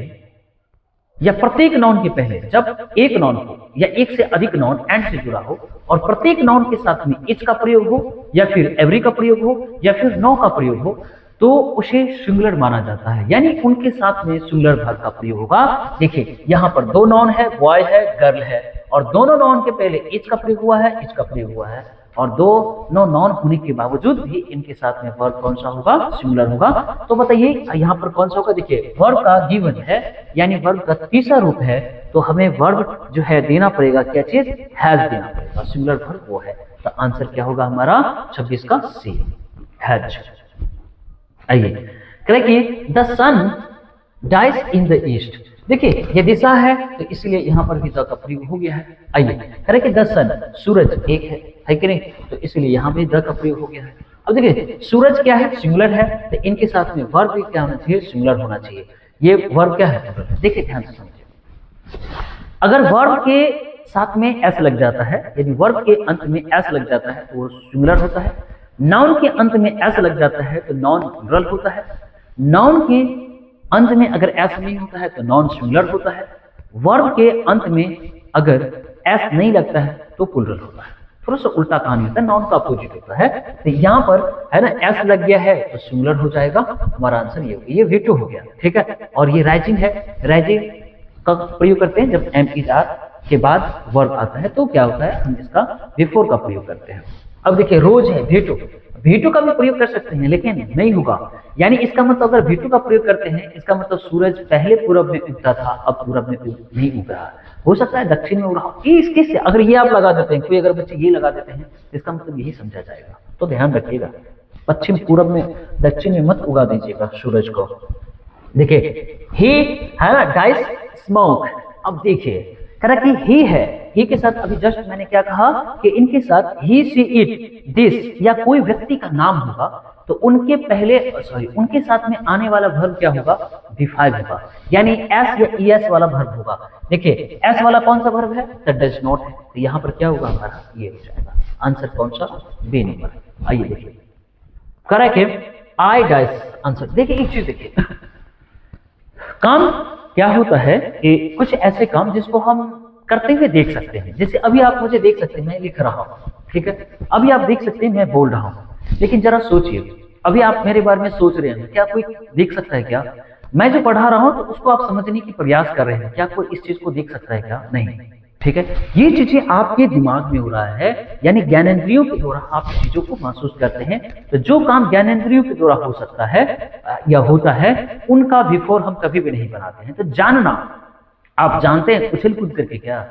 या प्रत्येक नाउन के पहले जब एक नाउन हो या एक से अधिक नाउन एंड से जुड़ा हो और प्रत्येक नाउन के साथ में इच का प्रयोग हो या फिर एवरी का प्रयोग हो या फिर नो का प्रयोग हो तो उसे सिंगुलर माना जाता है, यानी उनके साथ में सिंगुलर वर्ब का प्रयोग होगा। देखिए यहाँ पर दो नाउन है, बॉय है, गर्ल है, और दोनों नाउन के पहले इच का प्रयोग हुआ है, इच का प्रयोग हुआ है, और दोनों नाउन होने के बावजूद भी इनके साथ में वर्ब कौन सा होगा? सिंगुलर होगा। तो बताइए यहाँ पर कौन सा होगा? देखिए वर्ब का गिवन है, यानी वर्ब का तीसरा रूप है, तो हमें वर्ब जो है देना पड़ेगा क्या चीज? हैज देना पड़ेगा। सिंगुलर वर्ब वो है। तो आंसर क्या होगा हमारा? 26 का सी, हैज। आइए correct, the sun dies in the east. देखिए ये दिशा है तो इसलिए यहाँ पर भी द का प्रयोग हो गया है। आइए करें कि द सन, सूरज एक है कि नहीं, तो इसलिए यहाँ भी द का प्रयोग हो गया है। अब देखिए सूरज क्या है, सिंगुलर है, तो इनके साथ में वर्ब भी क्या होना चाहिए, सिंगुलर होना चाहिए। ये वर्ब क्या है, देखिए ध्यान से समझिए। अगर वर्ब के साथ में एस लग जाता है, यदि वर्ब के अंत में एस लग जाता है तो वो सिंगुलर होता है। नाउन के अंत में एस लग जाता है तो नॉन प्लूरल होता है। नाउन के अंत में अगर एस नहीं होता है तो नॉन सिंगुलर होता है। वर्ब के अंत में अगर एस नहीं लगता है तो प्लूरल होता है। थोड़ा सा उल्टा कहानी होता है, नाउन का अपोजिट होता है। तो यहाँ पर है ना एस लग गया है तो सिंगुलर हो जाएगा। हमारा आंसर ये हो गया, ये वेटो हो गया, ठीक है। और ये राइजिंग है, राइजिंग का प्रयोग करते हैं जब एम इज आर के बाद वर्ब आता है तो क्या होता है, हम इसका बिफोर का प्रयोग करते हैं। अब देखिए रोज है, भेटो, भेटो का भी प्रयोग कर सकते हैं लेकिन नहीं होगा। यानी इसका मतलब अगर भेटो का प्रयोग करते हैं इसका मतलब सूरज पहले पूरब में उगता था, अब पूरब में नहीं उग रहा, हो सकता है दक्षिण में उग रहा हो। इसके से अगर ये आप लगा देते हैं, कोई अगर बच्चे ये लगा देते हैं इसका मतलब यही समझा जाएगा। तो ध्यान रखिएगा, पश्चिम पूरब में दक्षिण में मत उगा दीजिएगा सूरज को। देखिए ही है ना, डाइस स्मोक। अब देखिए कह कि ही है, ही के साथ अभी जस्ट मैंने क्या कहा कि इनके साथ ही, सी, इट, दिस या कोई व्यक्ति का नाम होगा तो उनके पहले उनके साथ में आने वाला वर्ब क्या होगा, V5 होगा। यानी एस या ईएस वाला वर्ब होगा। देखिए एस वाला कौन सा वर्ब है, द डज नॉट है, तो यहाँ पर क्या होगा हमारा, ये हो जाएगा आंसर कौन सा, बी नंबर। आइए देखिए करेक्ट है, आई डाइस आंसर। देखिए एक चीज देखिए, काम क्या होता है कि कुछ ऐसे काम जिसको हम करते हुए देख सकते हैं। जैसे अभी आप मुझे देख सकते हैं, मैं लिख रहा हूं, ठीक है, अभी आप देख सकते हैं मैं बोल रहा हूं। लेकिन जरा सोचिए, अभी आप मेरे बारे में सोच रहे हैं, क्या कोई देख सकता है क्या? मैं जो पढ़ा रहा हूं तो उसको आप समझने की प्रयास कर रहे हैं, क्या कोई इस चीज को देख सकता है क्या? नहीं, ठीक है। ये चीजें आपके दिमाग में हो रहा है, यानी ज्ञानेंद्रियों के द्वारा आप चीजों को महसूस करते हैं। तो जो काम ज्ञानेंद्रियों के द्वारा हो सकता है या होता है, उनका बिफोर हम कभी भी नहीं बनाते हैं। तो जानना, आप जानते हैं उछल कूद करके क्या?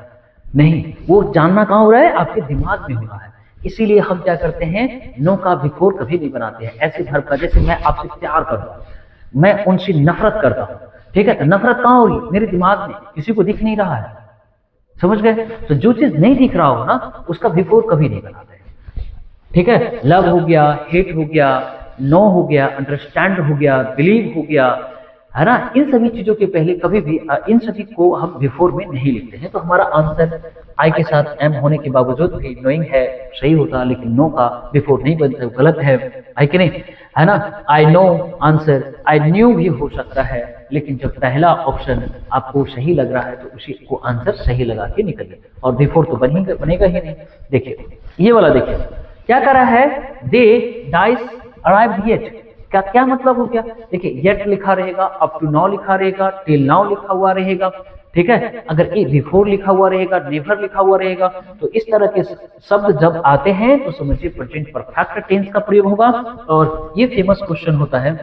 नहीं, वो जानना कहाँ हो रहा है, आपके दिमाग में हो रहा है। इसीलिए हम क्या करते हैं, नो का बिफोर कभी नहीं बनाते हैं। ऐसे वर्ब का, जैसे मैं आपसे प्यार करता हूं, मैं उनसे नफरत करता हूं, ठीक है, तो नफरत कहाँ हो रही, मेरे दिमाग में, किसी को दिख नहीं रहा है, समझ गए? तो जो चीज नहीं दिख रहा हो ना, उसका बिफोर कभी नहीं बनाते, ठीक है। लव हो गया, हेट हो गया, नो हो गया, अंडरस्टैंड हो गया, बिलीव हो गया, है ना, इन सभी चीजों के पहले कभी भी इन सभी को हम बिफोर में नहीं लिखते हैं। तो हमारा आंसर आई के साथ एम होने के बावजूद भी नोइंग है, सही होता, लेकिन नो का बिफोर नहीं बनता, गलत है कि नहीं, है ना। I know answer, I knew भी हो सकता है, लेकिन जब पहला ऑप्शन आपको सही लग रहा है तो उसी को आंसर सही लगा के निकलिए, और बिफोर तो बनेगा ही नहीं। देखिए ये वाला देखिए क्या कर रहा है, दे डाइस अराइव्ड येट, क्या मतलब हो गया? देखिए येट लिखा रहेगा, अप टू नाउ लिखा रहेगा, टिल नाउ लिखा हुआ रहेगा, ठीक है। अगर ए बिफोर लिखा हुआ रहेगा, नेवर लिखा हुआ रहेगा, तो इस तरह के शब्द जब आते हैं तो समझिए प्रेजेंट परफेक्ट टेंस का प्रयोग होगा। और ये फेमस क्वेश्चन होता है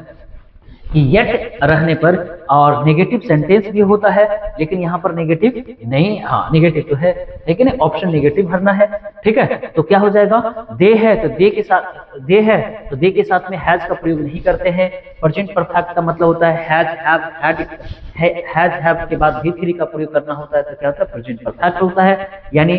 कि येट रहने पर, और नेगेटिव सेंटेंस भी होता है, लेकिन यहाँ पर नेगेटिव नहीं, हाँ नेगेटिव तो है, लेकिन ऑप्शन नेगेटिव भरना है, ठीक है। तो क्या हो जाएगा, दे है तो दे के साथ, दे है तो दे के साथ में हैज का प्रयोग नहीं करते हैं। प्रेजेंट परफेक्ट का मतलब होता है has, have, had, has, have के बाद भी थ्री का प्रयोग करना होता है, तो क्या होता है, प्रेजेंट परफेक्ट होता है। यानी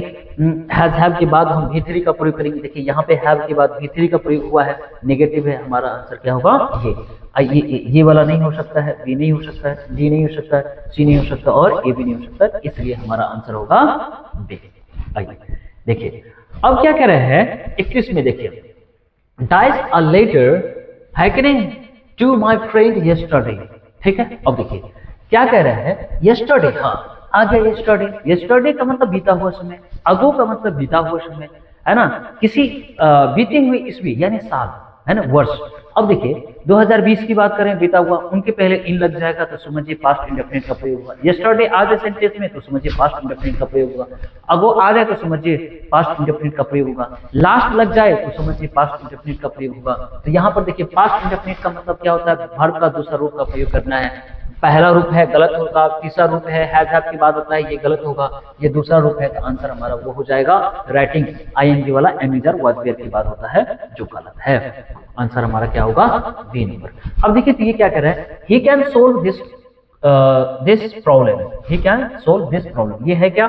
हैज, हैव के बाद हम भी थ्री का प्रयोग करेंगे। देखिए यहाँ पे हैव के बाद भी थ्री का प्रयोग हुआ है, नेगेटिव है, हमारा आंसर क्या होगा, ये वाला नहीं हो सकता है, बी नहीं हो सकता है, डी नहीं हो सकता है, सी नहीं हो सकता, और ए भी नहीं हो सकता है, इसलिए हमारा आंसर होगा बी। आइए देखिए अब क्या कह रहे हैं 21 में, देखिए डाइस अ लेटर है कि नहीं, टू माई फ्रेंड यस्टरडे, ठीक है। अब देखिए क्या कह रहे हैं, यस्टरडे, हाँ आ गया यस्टरडे। यस्टरडे का मतलब बीता हुआ समय, अगो का मतलब बीता हुआ समय, है ना, किसी बीते हुए ईस्वी यानी साल, है ना, वर्ष। अब देखिए 2020 की बात करें, बीता हुआ, उनके पहले इन लग जाएगा तो समझिए पास्ट इंडेफिनिट का प्रयोग होगा। यस्टरडे आ जाए सेंटेंस में तो समझिए पास्ट इंडेफिनिट का प्रयोग होगा। अगो आ जाए तो समझिए पास्ट इंडेफिनिट का प्रयोग होगा। लास्ट लग जाए तो समझिए पास्ट इंडेफिनिट का प्रयोग होगा। तो यहाँ पर देखिए पास्ट इंडेफिनिट का मतलब क्या होता है, वर्ब का दूसरा रूप का प्रयोग करना है। पहला रूप है गलत होगा, तीसरा रूप है हैज हैव के बाद होता है, ये गलत होगा। ये दूसरा रूप है तो आंसर हमारा वो हो जाएगा राइटिंग, आईएनजी वाला am is are was were के बाद होता है, जो गलत है। आंसर हमारा क्या होगा, बी नंबर। अब देखिए तो ये क्या कर रहा है, he can solve this this problem, ये क्या है, सोल्व दिस प्रॉब्लम, ये है क्या,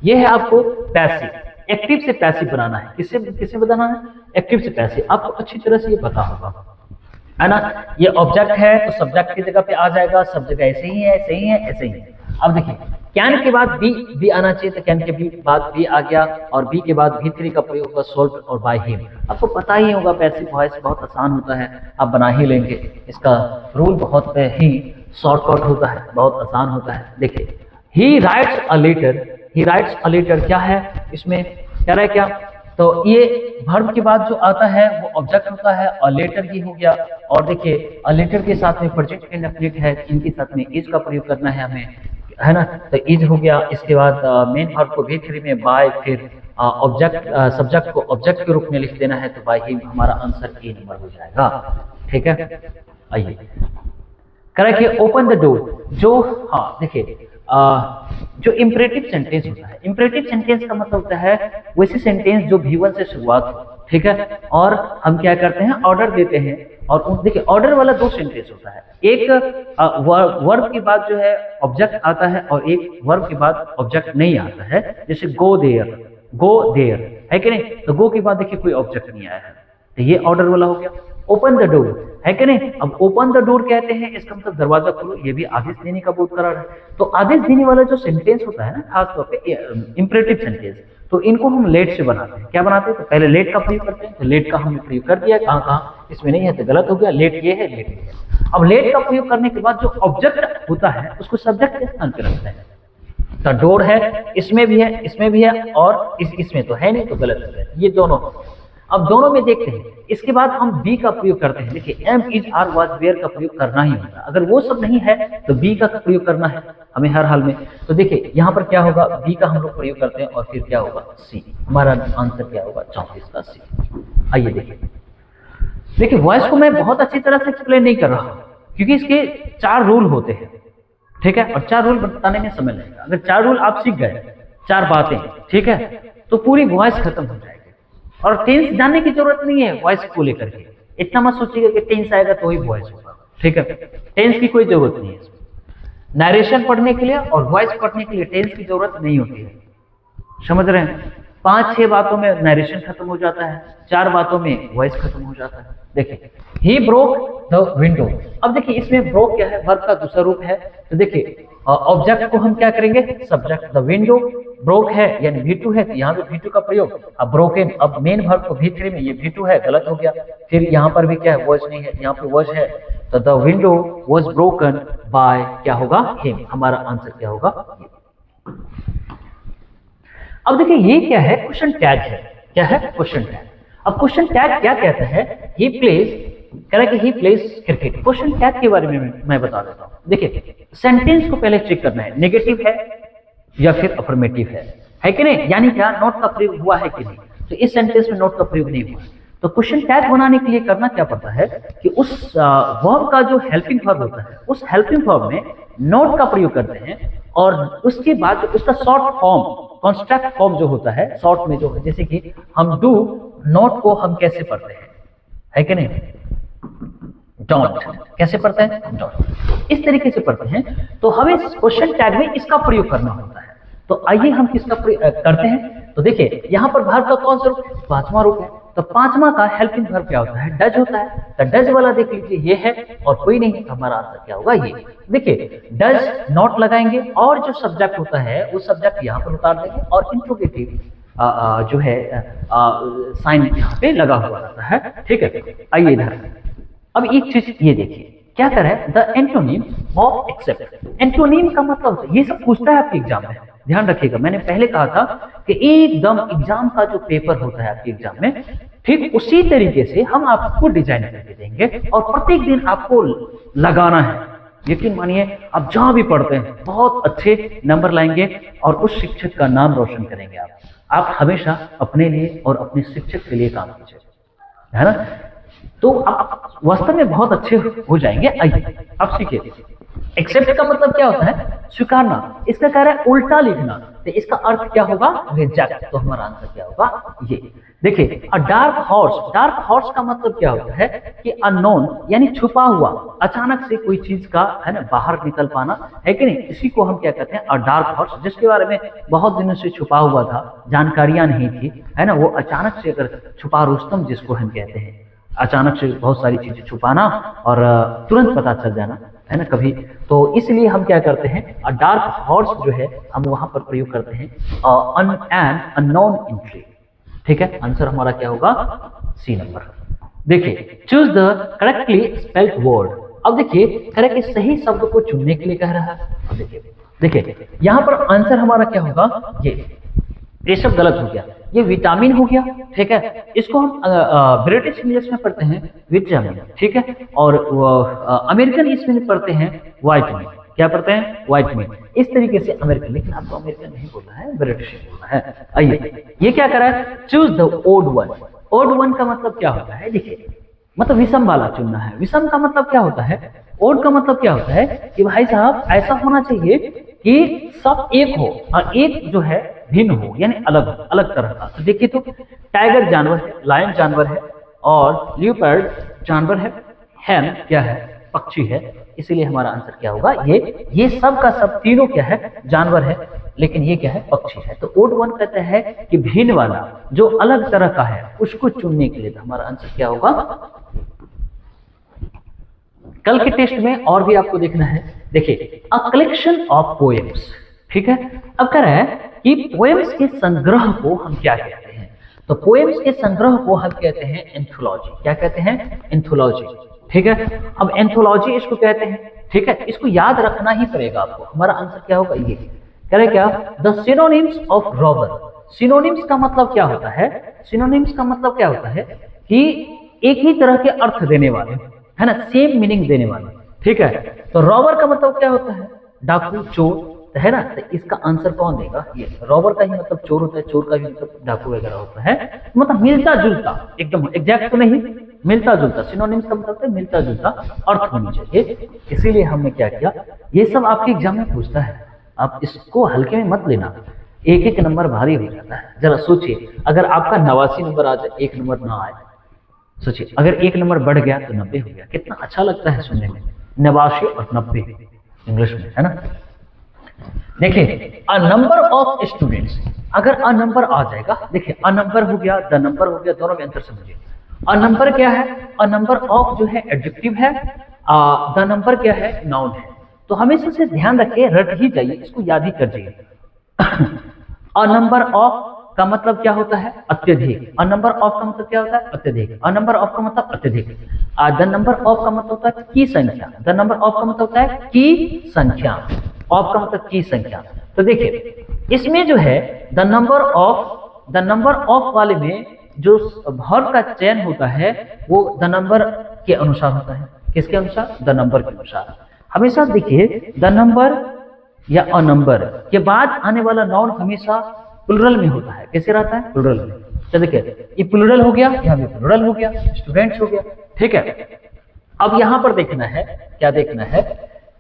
ये है आपको पैसिव, एक्टिव से पैसिव बनाना है, किससे किससे बनाना है, एक्टिव से पैसिव, आपको अच्छी तरह से ये पता होगा, है ना। ये ऑब्जेक्ट है तो सब्जेक्ट की जगह पे आ जाएगा, सब जगह ऐसे ही है, ऐसे ही है, ऐसे ही है। अब देखिए कैन के बाद बी आना चाहिए, तो कैन के बाद बी आ गया, और बी के बाद V3 का प्रयोग होगा सोल्व और बाय हिम। आपको पता ही होगा पैसिव वॉइस बहुत आसान होता है, आप बना ही लेंगे, इसका रूल बहुत ही शॉर्टकट होता है, बहुत आसान होता है। देखिए he writes a letter, he writes a letter क्या है, इसमें कह रहा है क्या, तो ये वर्ब के बाद जो आता है वो ऑब्जेक्ट होता है, और लेटर ही हो गया, और देखिए लेटर के साथ में प्रेजेंट इंडेफिनिट है, इनके साथ में इज का प्रयोग करना है हमें, है ना, तो इज हो गया। इसके बाद मेन वर्ब को V3 में बाय, फिर ऑब्जेक्ट सब्जेक्ट को ऑब्जेक्ट के रूप में लिख देना है, तो बाय हिम हमारा आंसर ए नंबर हो जाएगा, ठीक है। आइए करेक्ट, ओपन द डोर, जो हाँ देखिए जो इम्परेटिव सेंटेंस होता है, इम्परेटिव सेंटेंस का मतलब होता है वैसे सेंटेंस जो V1 से शुरुआत हो, ठीक है, और हम क्या करते हैं, ऑर्डर देते हैं, और देखिए ऑर्डर वाला दो सेंटेंस होता है, एक वर्ब के बाद जो है ऑब्जेक्ट आता है, और एक वर्ब के बाद ऑब्जेक्ट नहीं आता है, जैसे गो देयर है कि नहीं, तो गो के बाद देखिए कोई ऑब्जेक्ट नहीं आया है, तो ये ऑर्डर वाला हो गया। ओपन द डोर है कि नहीं, अब ओपन द डोर कहते हैं, इसका मतलब दरवाजा खोलो, ये भी आदेश देने का बोध करा रहा है। तो आदेश देने वाला जो सेंटेंस होता है ना, खासतौर पे इंपरेटिव सेंटेंस, तो इनको हम लेट से बनाते हैं, क्या बनाते हैं, तो पहले लेट का प्रयोग करते हैं, तो लेट का हमने प्रयोग कर दिया, कहाँ कहाँ इसमें नहीं है तो गलत हो गया, लेट ये है, लेट ये है। अब लेट का प्रयोग करने के बाद जो ऑब्जेक्ट होता है उसको सब्जेक्ट के स्थान पर रखते हैं, तो डोर है, इसमें भी है, इसमें भी है, और इसमें तो है नहीं, तो गलत हो गया, ये दोनों। अब दोनों में देखते हैं, इसके बाद हम बी का प्रयोग करते हैं, देखिए am is are was were का प्रयोग करना ही होगा, अगर वो सब नहीं है तो बी का प्रयोग करना है हमें हर हाल में। तो देखिए यहाँ पर क्या होगा, बी का हम लोग प्रयोग करते हैं, और फिर क्या होगा, सी, हमारा आंसर क्या होगा, 34 का सी। आइए देखिए वॉइस को मैं बहुत अच्छी तरह से एक्सप्लेन नहीं कर रहा हूँ, क्योंकि इसके 4 रूल होते हैं, ठीक है, और 4 रूल बताने में समय लगेगा। अगर 4 रूल आप सीख गए, 4 बातें, ठीक है, तो पूरी वॉइस खत्म हो जाएगी, और टेंस जानने की जरूरत नहीं है वॉइस को लेकर के, इतना मत सोचिएगा कि टेंस आएगा तो ही वॉइस होगा, ठीक है, टेंस की कोई जरूरत नहीं है इसमें। नरेशन पढ़ने के लिए और वॉइस पढ़ने के लिए टेंस की जरूरत नहीं होती है, समझ रहे हैं। 5-6 बातों में नरेशन खत्म हो जाता है, 4 बातों में वॉइस खत्म हो जाता है। देखिए ही ब्रोक द विंडो, अब देखिए इसमें ब्रोक क्या है, वर्ब का दूसरा रूप है, तो देखिए ऑब्जेक्ट को हम क्या करेंगे, सब्जेक्ट, द विंडो ब्रोक है यानी V2 है, तो यहाँ पे V2 का प्रयोग। अब ब्रोकन, अब मेन वर्ब को V3 में, ये V2 है, गलत हो गया, फिर यहाँ पर भी क्या है, वॉज नहीं है, यहाँ पे वॉज है, तो the window was broken by क्या होगा, हिम, हमारा आंसर क्या होगा। अब देखिए ये क्या है, क्वेश्चन टैग है, क्या है, क्वेश्चन टैग। अब क्वेश्चन टैग क्या कहता है, ही प्लेज, कह रहा है कि he plays cricket. Question tag के बारे में मैं बता देता हूँ। देखिए सेंटेंस को पहले चेक करना है, नेगेटिव है या फिर अफर्मेटिव है कि नहीं, यानी क्या नॉट का प्रयोग हुआ है कि नहीं, तो इस सेंटेंस में नॉट का प्रयोग नहीं हुआ। तो क्वेश्चन टैग बनाने के लिए करना क्या पड़ता है कि उस वर्ब का जो हेल्पिंग वर्ब होता है, उस हेल्पिंग वर्ब में नॉट का प्रयोग करते हैं, और उसके बाद जो उसका शॉर्ट फॉर्म, कॉन्स्ट्रक्ट फॉर्म जो होता है शॉर्ट में, जो जैसे कि हम डू, नॉट को हम कैसे पढ़ते हैं, है कि नहीं, डोंट, कैसे पढ़ते हैं, डोंट, इस तरीके से पढ़ते हैं। तो हमें क्वेश्चन टैग में इसका प्रयोग करना होता है। तो आइए हम किसका करते हैं, तो देखिए यहाँ पर वर्ब का कौन सा रूप, 5वां रूप है, तो 5वां का हेल्पिंग वर्ब क्या होता है, डज होता है, तो डज वाला देख लीजिए ये है, और कोई नहीं, तो हमारा आंसर क्या होगा, ये। देखिए डज नॉट लगाएंगे, और जो सब्जेक्ट होता है वो सब्जेक्ट यहाँ पर उतार देंगे, और इंट्रोगेटिव जो है साइन यहाँ पे लगा हुआ रहता है, ठीक है। आइए इधर, अब एक चीज ये देखिए क्या कर रहा है, the antonym of accept. Antonym का मतलब ये सब पूछता है आपके एग्जाम में, ध्यान रखिएगा। मैंने पहले कहा था कि एकदम एग्जाम का जो पेपर होता है आपके एग्जाम में, ठीक उसी तरीके से हम आपको डिजाइन करके देंगे, और प्रत्येक दिन आपको लगाना है। यकीन मानिए आप जहां भी पढ़ते हैं बहुत अच्छे नंबर लाएंगे, और उस शिक्षक का नाम रोशन करेंगे। आप हमेशा अपने लिए और अपने शिक्षक के लिए काम कीजिए, है ना, तो आप वास्तव में बहुत अच्छे हो जाएंगे। आइए अब सीखिए, एक्सेप्ट का मतलब क्या होता है, स्वीकारना। इसका कह रहा है उल्टा लिखना, तो इसका अर्थ क्या होगा, रिजेक्ट, तो हमारा आंसर क्या होगा, ये। देखिए अ डार्क हॉर्स का मतलब क्या होता है कि अननोन यानी छुपा हुआ, अचानक से कोई चीज का है ना बाहर निकल पाना, है कि नहीं, इसी को हम क्या कहते हैं अ डार्क हॉर्स, जिसके बारे में बहुत दिनों से छुपा हुआ था, जानकारियां नहीं थी, है ना, वो अचानक से अगर छुपा रुस्तम जिसको हम कहते हैं, अचानक से बहुत सारी चीजें छुपाना और तुरंत पता चल जाना, है ना कभी, तो इसलिए हम क्या करते हैं अ डार्क हॉर्स जो है हम वहां पर प्रयोग करते हैं एन अननोन एंट्री। ठीक है, आंसर हमारा क्या होगा सी नंबर। देखिए choose the correctly spelled word. अब देखिए करेक्ट सही शब्द को चुनने के लिए कह रहा है। अब देखिए यहां पर आंसर हमारा क्या होगा, ये सब गलत हो गया, ये विटामिन हो गया। ठीक है, इसको हम ब्रिटिश इंग्लिश में पढ़ते हैं विटामिन, ठीक है, और अमेरिकन इसमें पढ़ते हैं वाइटमिन। क्या पढ़ते हैं, वाइटमिन। इस तरीके से अमेरिकन, लेकिन आपको अमेरिकन नहीं बोलना है, ब्रिटिश बोलना है। आइए ये क्या करा है, choose the odd one. Odd one का मतलब क्या होता है, देखिए मतलब विषम वाला चुनना है। विषम का मतलब क्या होता है, ओड का मतलब क्या होता है कि भाई साहब ऐसा होना चाहिए कि सब एक हो और एक जो है भिन्न हो, यानी अलग अलग तरह का। तो देखिए तो टाइगर जानवर है, लायन जानवर है, और लियोपार्ड जानवर है, हैन क्या है, पक्षी है, इसीलिए हमारा आंसर क्या होगा ये सब का सब तीनों क्या है, जानवर है, लेकिन ये क्या है, पक्षी है। तो ओड वन कहता है कि भिन्न वाला जो अलग तरह का है उसको चुनने के लिए। तो हमारा आंसर क्या होगा। कल के टेस्ट में और भी आपको देखना है। देखिए अ कलेक्शन ऑफ पोएम्स, ठीक है, अब कह रहा है कि पोएम्स के संग्रह को हम क्या कहते हैं। तो पोएम्स के संग्रह को हम कहते हैं एंथोलॉजी। क्या कहते हैं, एंथोलॉजी। ठीक है, अब एंथोलॉजी इसको कहते हैं। ठीक है, इसको याद रखना ही पड़ेगा आपको। हमारा आंसर क्या होगा, ये कह रहे क्या, the synonyms of robber. Synonyms का मतलब क्या होता है, सिनोनिम्स का मतलब क्या होता है कि एक ही तरह के अर्थ देने वाले, है ना, सेम मीनिंग देने वाले। ठीक है, तो रॉबर का मतलब क्या होता है, डाकू, चोर, है ना। तो इसका आंसर कौन देगा, ये रॉबर का ही मतलब चोर होता है, चोर का भी मतलब डाकू वगैरह होता है, मतलब मिलता जुलता, एकदम एग्जैक्ट तो नहीं, मिलता जुलता। सिनोनिम्स का मतलब है मिलता जुलता अर्थ होनी चाहिए। इसीलिए हमने क्या किया, ये सब आपके एग्जाम में पूछता है, आप इसको हल्के में मत लेना, एक एक नंबर भारी हो जाता है। जरा सोचिए, अगर आपका 89 नंबर आ जाए, एक नंबर ना आए, सोचिए अगर एक नंबर बढ़ गया तो 90 हो गया, कितना अच्छा लगता है सुनने में, 89 और 90 इंग्लिश में, है ना। देखिए अ नंबर ऑफ स्टूडेंट्स, अगर अ नंबर आ जाएगा, देखिए अ नंबर हो गया, द नंबर हो गया, दोनों में अंतर समझिए। अ नंबर क्या है, अ नंबर ऑफ जो है एडजेक्टिव है, द नंबर क्या है, नाउन है। तो हमेशा से ध्यान रखिए, रट ही जाइए, इसको याद ही कर जाइए। अ नंबर ऑफ का मतलब क्या होता है, अत्यधिक। अ नंबर ऑफ का मतलब क्या होता है, अत्यधिक। अ नंबर ऑफ का मतलब अत्यधिक। द नंबर ऑफ का मतलब होता है की संख्या। द नंबर ऑफ का मतलब होता है की संख्या, ऑफ का मतलब की संख्या। तो देखिए इसमें जो है द नंबर ऑफ वाले में जो वर्ब का चयन होता है वो द नंबर के अनुसार होता है। किसके अनुसार, द नंबर के अनुसार। हमेशा देखिए द नंबर या अ नंबर के बाद आने वाला नाउन हमेशा प्लुरल में होता है। कैसे रहता है, प्लुरल में। तो देखिए ये प्लुरल हो गया, यहाँ भी प्लुरल हो गया, स्टूडेंट्स हो गया। ठीक है, अब यहाँ पर देखना है, क्या देखना है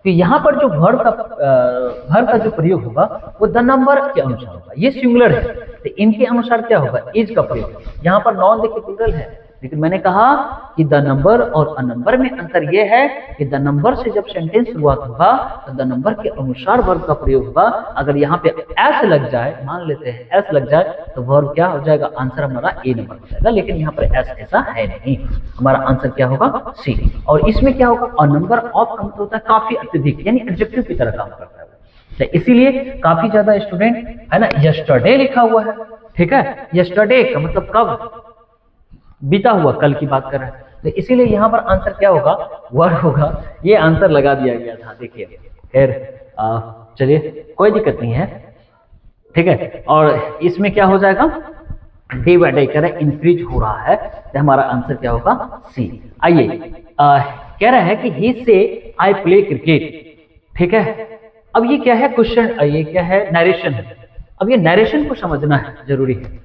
कि यहाँ पर जो वर्ब का जो प्रयोग होगा वो द नंबर के अनुसार होगा। ये सिंगुलर है तो इनके अनुसार क्या होगा, इज का प्रयोग। यहाँ पर नॉन देखिए प्लुरल है, लेकिन मैंने कहा कि द नंबर और अ नंबर में अंतर यह है कि द नंबर से जब सेंटेंस शुरुआत होगा तो द नंबर के अनुसार वर्ब का प्रयोग होगा। अगर यहाँ पे एस लग जाए, मान लेते हैं एस लग जाए, तो वर्ब क्या हो जाएगा, आंसर हमारा ए नंबर हो जाएगा। लेकिन यहाँ पर एस ऐसा है नहीं, हमारा आंसर क्या होगा, सी। और इसमें क्या होगा, अ नंबर ऑफ का मतलब होता है काफी अत्यधिक, यानी एडजेक्टिव की तरह काम करता है। तो इसीलिए काफी ज्यादा स्टूडेंट, है ना, यस्टरडे लिखा हुआ है। ठीक है, यस्टरडे का मतलब कब, बीता हुआ, कल की बात कर रहे हैं। तो इसीलिए यहाँ पर आंसर क्या होगा, वर्ब होगा। ये आंसर लगा दिया गया था। देखिए खैर चलिए कोई दिक्कत नहीं है। ठीक है, और इसमें क्या हो जाएगा, डे बाय डे कह रहा है इंक्रीज हो रहा है, तो हमारा आंसर क्या होगा, सी। आइए कह रहा है कि ही से आई प्ले क्रिकेट। ठीक है, अब ये क्या है, क्वेश्चन, ये क्या है, नरेशन है। अब ये नरेशन को समझना है, जरूरी है।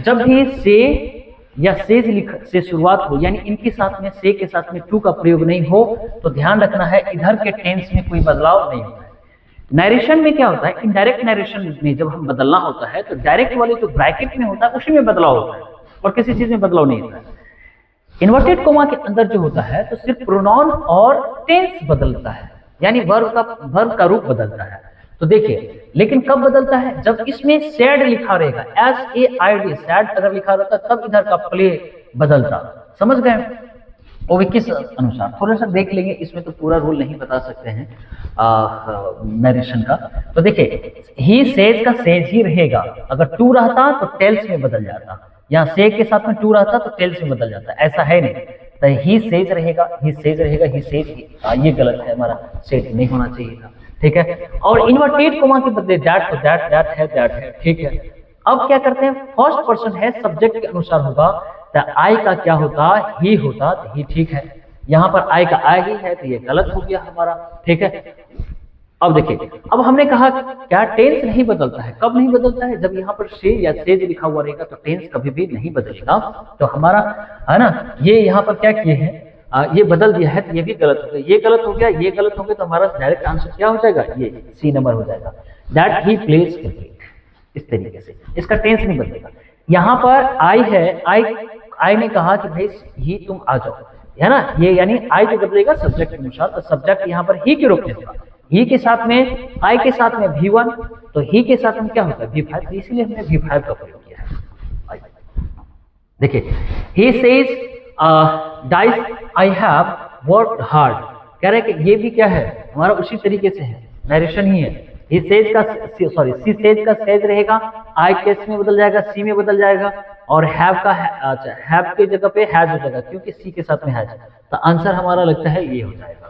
जब भी से या से शुरुआत हो, यानी इनके साथ में, से के साथ में टू का प्रयोग नहीं हो, तो ध्यान रखना है इधर के टेंस में कोई बदलाव नहीं होता है। नरेशन में क्या होता है, इनडायरेक्ट नरेशन में जब हम बदलना होता है तो डायरेक्ट वाले जो ब्रैकेट में होता है उसी में बदलाव होता है और किसी चीज में बदलाव नहीं होता है। इन्वर्टेड कोमा के अंदर जो होता है तो सिर्फ प्रोनाउन और टेंस बदलता है, यानी वर्ब का रूप बदलता है। तो देखिए, लेकिन कब बदलता है, जब इसमें सैड लिखा रहेगा, SAID सैड अगर लिखा रहता तब इधर का प्ले बदलता। समझ गए? वो भी किस अनुसार थोड़ा सा देख लेंगे, इसमें तो पूरा रूल नहीं बता सकते हैं नरेशन का। तो देखिए, ही सेज का सेज ही रहेगा, अगर टू रहता तो टेल्स में बदल जाता, यहाँ से के साथ में टू रहता तो टेल्स में बदल जाता, ऐसा है नहीं। तो ही सेज रहेगा, ही सेज रहेगा, ही सेज, ये गलत है, हमारा सेज नहीं होना चाहिए था, ठीक है। और इन्वर्टेड कोमा के बदले दैट, तो दैट है, ठीक है। अब क्या करते हैं, फर्स्ट पर्सन है, सब्जेक्ट के अनुसार होगा, तो आई का क्या होता, ही होता, तो ही ठीक है। यहाँ पर आई का आई ही है तो ये गलत हो गया हमारा, ठीक है। अब देखिए, अब हमने कहा क्या टेंस नहीं बदलता है, कब नहीं बदलता है, जब यहाँ पर से या सेज लिखा हुआ रहेगा तो टेंस कभी भी नहीं बदलेगा। तो हमारा है ना, ये यहाँ पर क्या किए हैं, ये बदल दिया है तो ये भी गलत हो गया, ये गलत हो गया, ये गलत हो गया, तो हमारा डायरेक्ट आंसर क्या हो जाएगा, ये सी नंबर हो जाएगा, दैट ही प्लेज क्रिकेट। इस तरीके से इसका टेंस नहीं बदलेगा। यहाँ पर आई है, आई ने कहा कि भाई ही तुम आ जाओ, है ना, ये यानी आई जो बदलेगा सब्जेक्ट के अनुसार, तो सब्जेक्ट यहाँ पर ही के रूप में होगा, ही के साथ में, आई के साथ में V1, तो ही के साथ में क्या होता है V5, तो इसीलिए हमने V5 का प्रयोग किया है। देखिए, he says dice I have worked hard, कह रहे हैं कि ये भी क्या है हमारा उसी तरीके से है, नरेशन ही है। ही सेज का सी सेज का सेज रहेगा, आई केस में बदल जाएगा, सी में बदल जाएगा, और हैव का अच्छा हैव की जगह पे हैज हो जाएगा क्योंकि सी के साथ में हैज, तो आंसर हमारा लगता है ये हो जाएगा।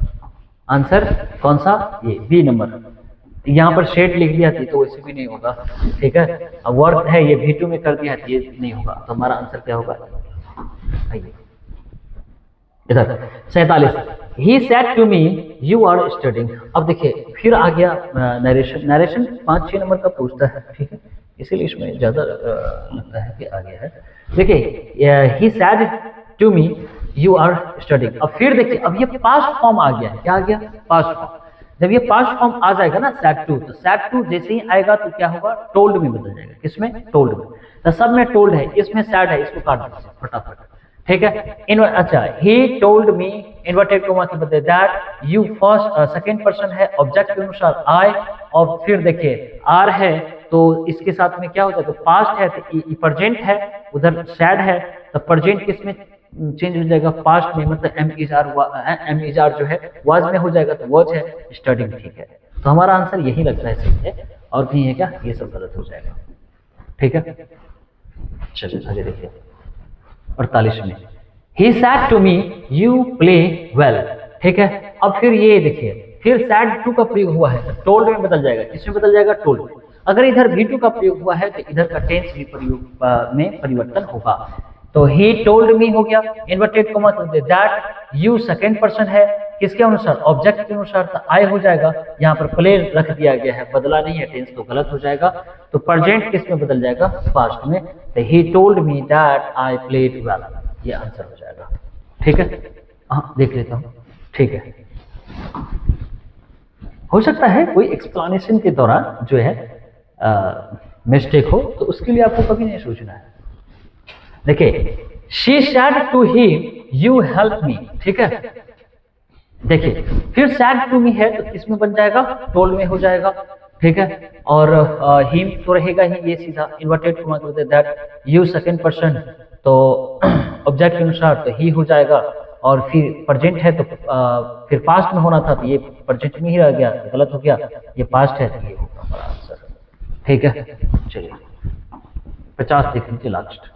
आंसर कौन सा, ये बी नंबर। यहाँ पर शेड लिख दिया थी तो वैसे भी नहीं होगा, ठीक है। अब वर्क है ये V2 में कर दिया है ये नहीं होगा, तो हमारा आंसर क्या होगा, इधर 47। He said to me you are studying. अब देखिए फिर आ गया नरेशन 5-6 नंबर का पूछता है, ठीक है, इसीलिए इसमें ज्यादा लगता है कि आ गया है। देखिए, he said to me you are studying. अब फिर देखिए, अब ये पास्ट फॉर्म आ गया है, क्या आ गया, पास्ट फॉर्म। जब ये पास्ट फॉर्म आ जाएगा ना सेड टू, तो सेड टू जैसे ही आएगा तो क्या होगा, टोल्ड में बदल जाएगा, किसमें, टोल्ड में। तो सब में टोल्ड है, इसमें सेड है, इसको काट दो फटाफट, ठीक है। अच्छा, he told me, inverted coma के बदले that, you first second person है, ऑब्जेक्ट के अनुसार आई, और फिर देखिए आर है तो इसके साथ में क्या हो जाएगा, पास्ट है तो प्रेजेंट है, उधर सैड है तो प्रेजेंट किस में चेंज हो जाएगा, पास्ट में, मतलब एम इज आर जो है वाज में हो जाएगा, तो वॉच है, स्टडिंग, ठीक है। तो हमारा आंसर यही लगता है सही है, और भी है क्या, ये सब गलत हो जाएगा, ठीक है। चलिए आगे देखिए 48 में, he said to me you play well, ठीक है। अब फिर ये देखिए, फिर सैड टू का प्रयोग हुआ है, टोल्ड में बदल जाएगा, किसमें बदल जाएगा, टोल्ड में। अगर इधर V2 का प्रयोग हुआ है तो इधर का टेंस भी प्रयोग में परिवर्तन होगा। तो ही टोल्ड मी हो गया, inverted coma that, you second person है, किसके अनुसार, ऑब्जेक्ट के अनुसार, तो आई हो जाएगा, यहाँ पर प्ले रख दिया गया है, बदला नहीं है, टेंस तो गलत हो जाएगा। तो प्रेजेंट किस में बदल जाएगा, पास्ट में, तो he told me that I played well, ये आंसर हो जाएगा, ठीक है। हाँ देख लेता हूँ, ठीक है। हो सकता है कोई एक्सप्लेनेशन के दौरान जो है मिस्टेक हो, तो उसके लिए आपको कभी नहीं सोचना है। देखिए, she said to him you help me, ठीक है। देखिए, फिर सैड टू मी है तो इसमें बन जाएगा, टोल्ड में हो जाएगा, ठीक है। और हिम तो रहेगा ही, ये सीधा इन्वर्टेड कोमा के दैट, यू सेकंड पर्सन, तो ऑब्जेक्ट के अनुसार तो ही हो जाएगा, और फिर प्रेजेंट है तो फिर पास्ट में होना था तो ये प्रेजेंट में ही रह गया, गलत हो गया, ये पास्ट है तो ये होगा हमारा आंसर, ठीक है। चलिए 50 देख लीजिए लास्ट,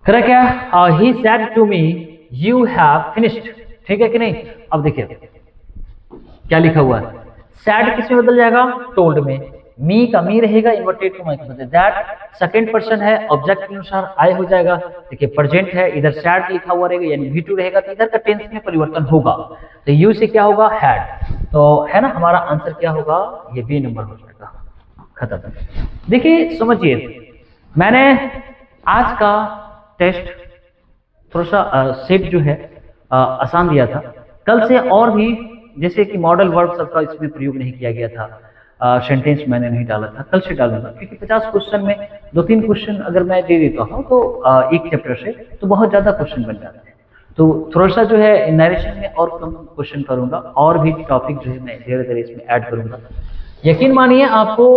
करेक्ट क्या, he said to me you have finished, ठीक है कि नहीं। अब देखिए क्या लिखा हुआ है, सैड किस में बदल जाएगा, टोल्ड में, मी का मी रहेगा, इन्वर्टेड कोमा के बदले दैट, सेकंड पर्सन है, ऑब्जेक्ट के अनुसार आई हो जाएगा। देखिए प्रेजेंट है, इधर सैड लिखा हुआ रहेगा यानी V2 रहेगा, तो इधर का टेंस में परिवर्तन होगा, तो यू से क्या होगा, हैड, तो है ना, हमारा आंसर क्या होगा, ये बी नंबर हो जाएगा, खत्म। देखिए समझिए, मैंने आज का टेस्ट थोड़ा सा सेट जो है आसान दिया था, कल से और भी जैसे कि मॉडल वर्ब सबका इसमें प्रयोग नहीं किया गया था, सेंटेंस मैंने नहीं डाला था, कल से डालूंगा, क्योंकि 50 क्वेश्चन में 2-3 क्वेश्चन अगर मैं दे देता हूँ तो एक चैप्टर से तो बहुत ज़्यादा क्वेश्चन बन जाते हैं। तो थोड़ा सा जो है नरेशन में और कम क्वेश्चन करूंगा और भी टॉपिक जो है मैं धीरे धीरे इसमें ऐड करूंगा। यकीन मानिए आपको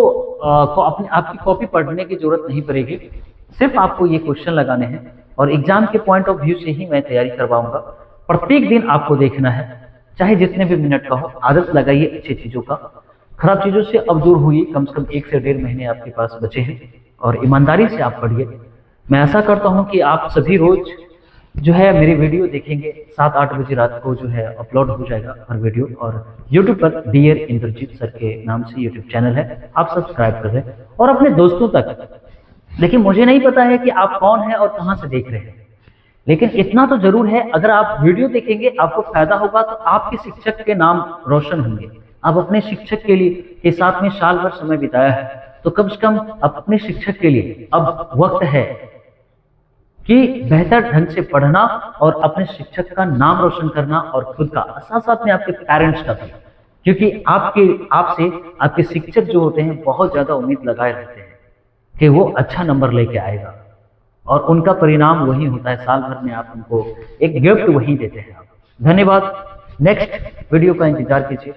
अपनी आपकी कॉपी पढ़ने की जरूरत नहीं पड़ेगी, सिर्फ आपको ये क्वेश्चन लगाने हैं और एग्जाम के पॉइंट ऑफ व्यू से ही मैं तैयारी करवाऊंगा। प्रत्येक दिन आपको देखना है, चाहे जितने भी मिनट का हो। आदत लगाइए अच्छी चीजों का, खराब चीजों से अब दूर हुई। कम से कम 1 से 1.5 महीने आपके पास बचे हैं और ईमानदारी से आप पढ़िए। मैं आशा करता हूं कि आप सभी रोज जो है मेरी वीडियो देखेंगे। 7-8 बजे रात को जो है अपलोड हो जाएगा हर वीडियो, और यूट्यूब पर डियर इंद्रजीत सर के नाम से यूट्यूब चैनल है, आप सब्सक्राइब कर लें और अपने दोस्तों तक। लेकिन मुझे नहीं पता है कि आप कौन हैं और कहां से देख रहे हैं, लेकिन इतना तो जरूर है, अगर आप वीडियो देखेंगे आपको फायदा होगा तो आपके शिक्षक के नाम रोशन होंगे। आप अपने शिक्षक के साथ में साल भर समय बिताया है, तो कम से कम अपने शिक्षक के लिए अब वक्त है कि बेहतर ढंग से पढ़ना और अपने शिक्षक का नाम रोशन करना, और खुद का साथ साथ में आपके पेरेंट्स का भी, क्योंकि आपसे आपके शिक्षक जो होते हैं बहुत ज्यादा उम्मीद लगाए रहते हैं कि वो अच्छा नंबर लेके आएगा, और उनका परिणाम वही होता है। साल भर में आप उनको एक गिफ्ट वही देते हैं। धन्यवाद। नेक्स्ट वीडियो का इंतजार कीजिए।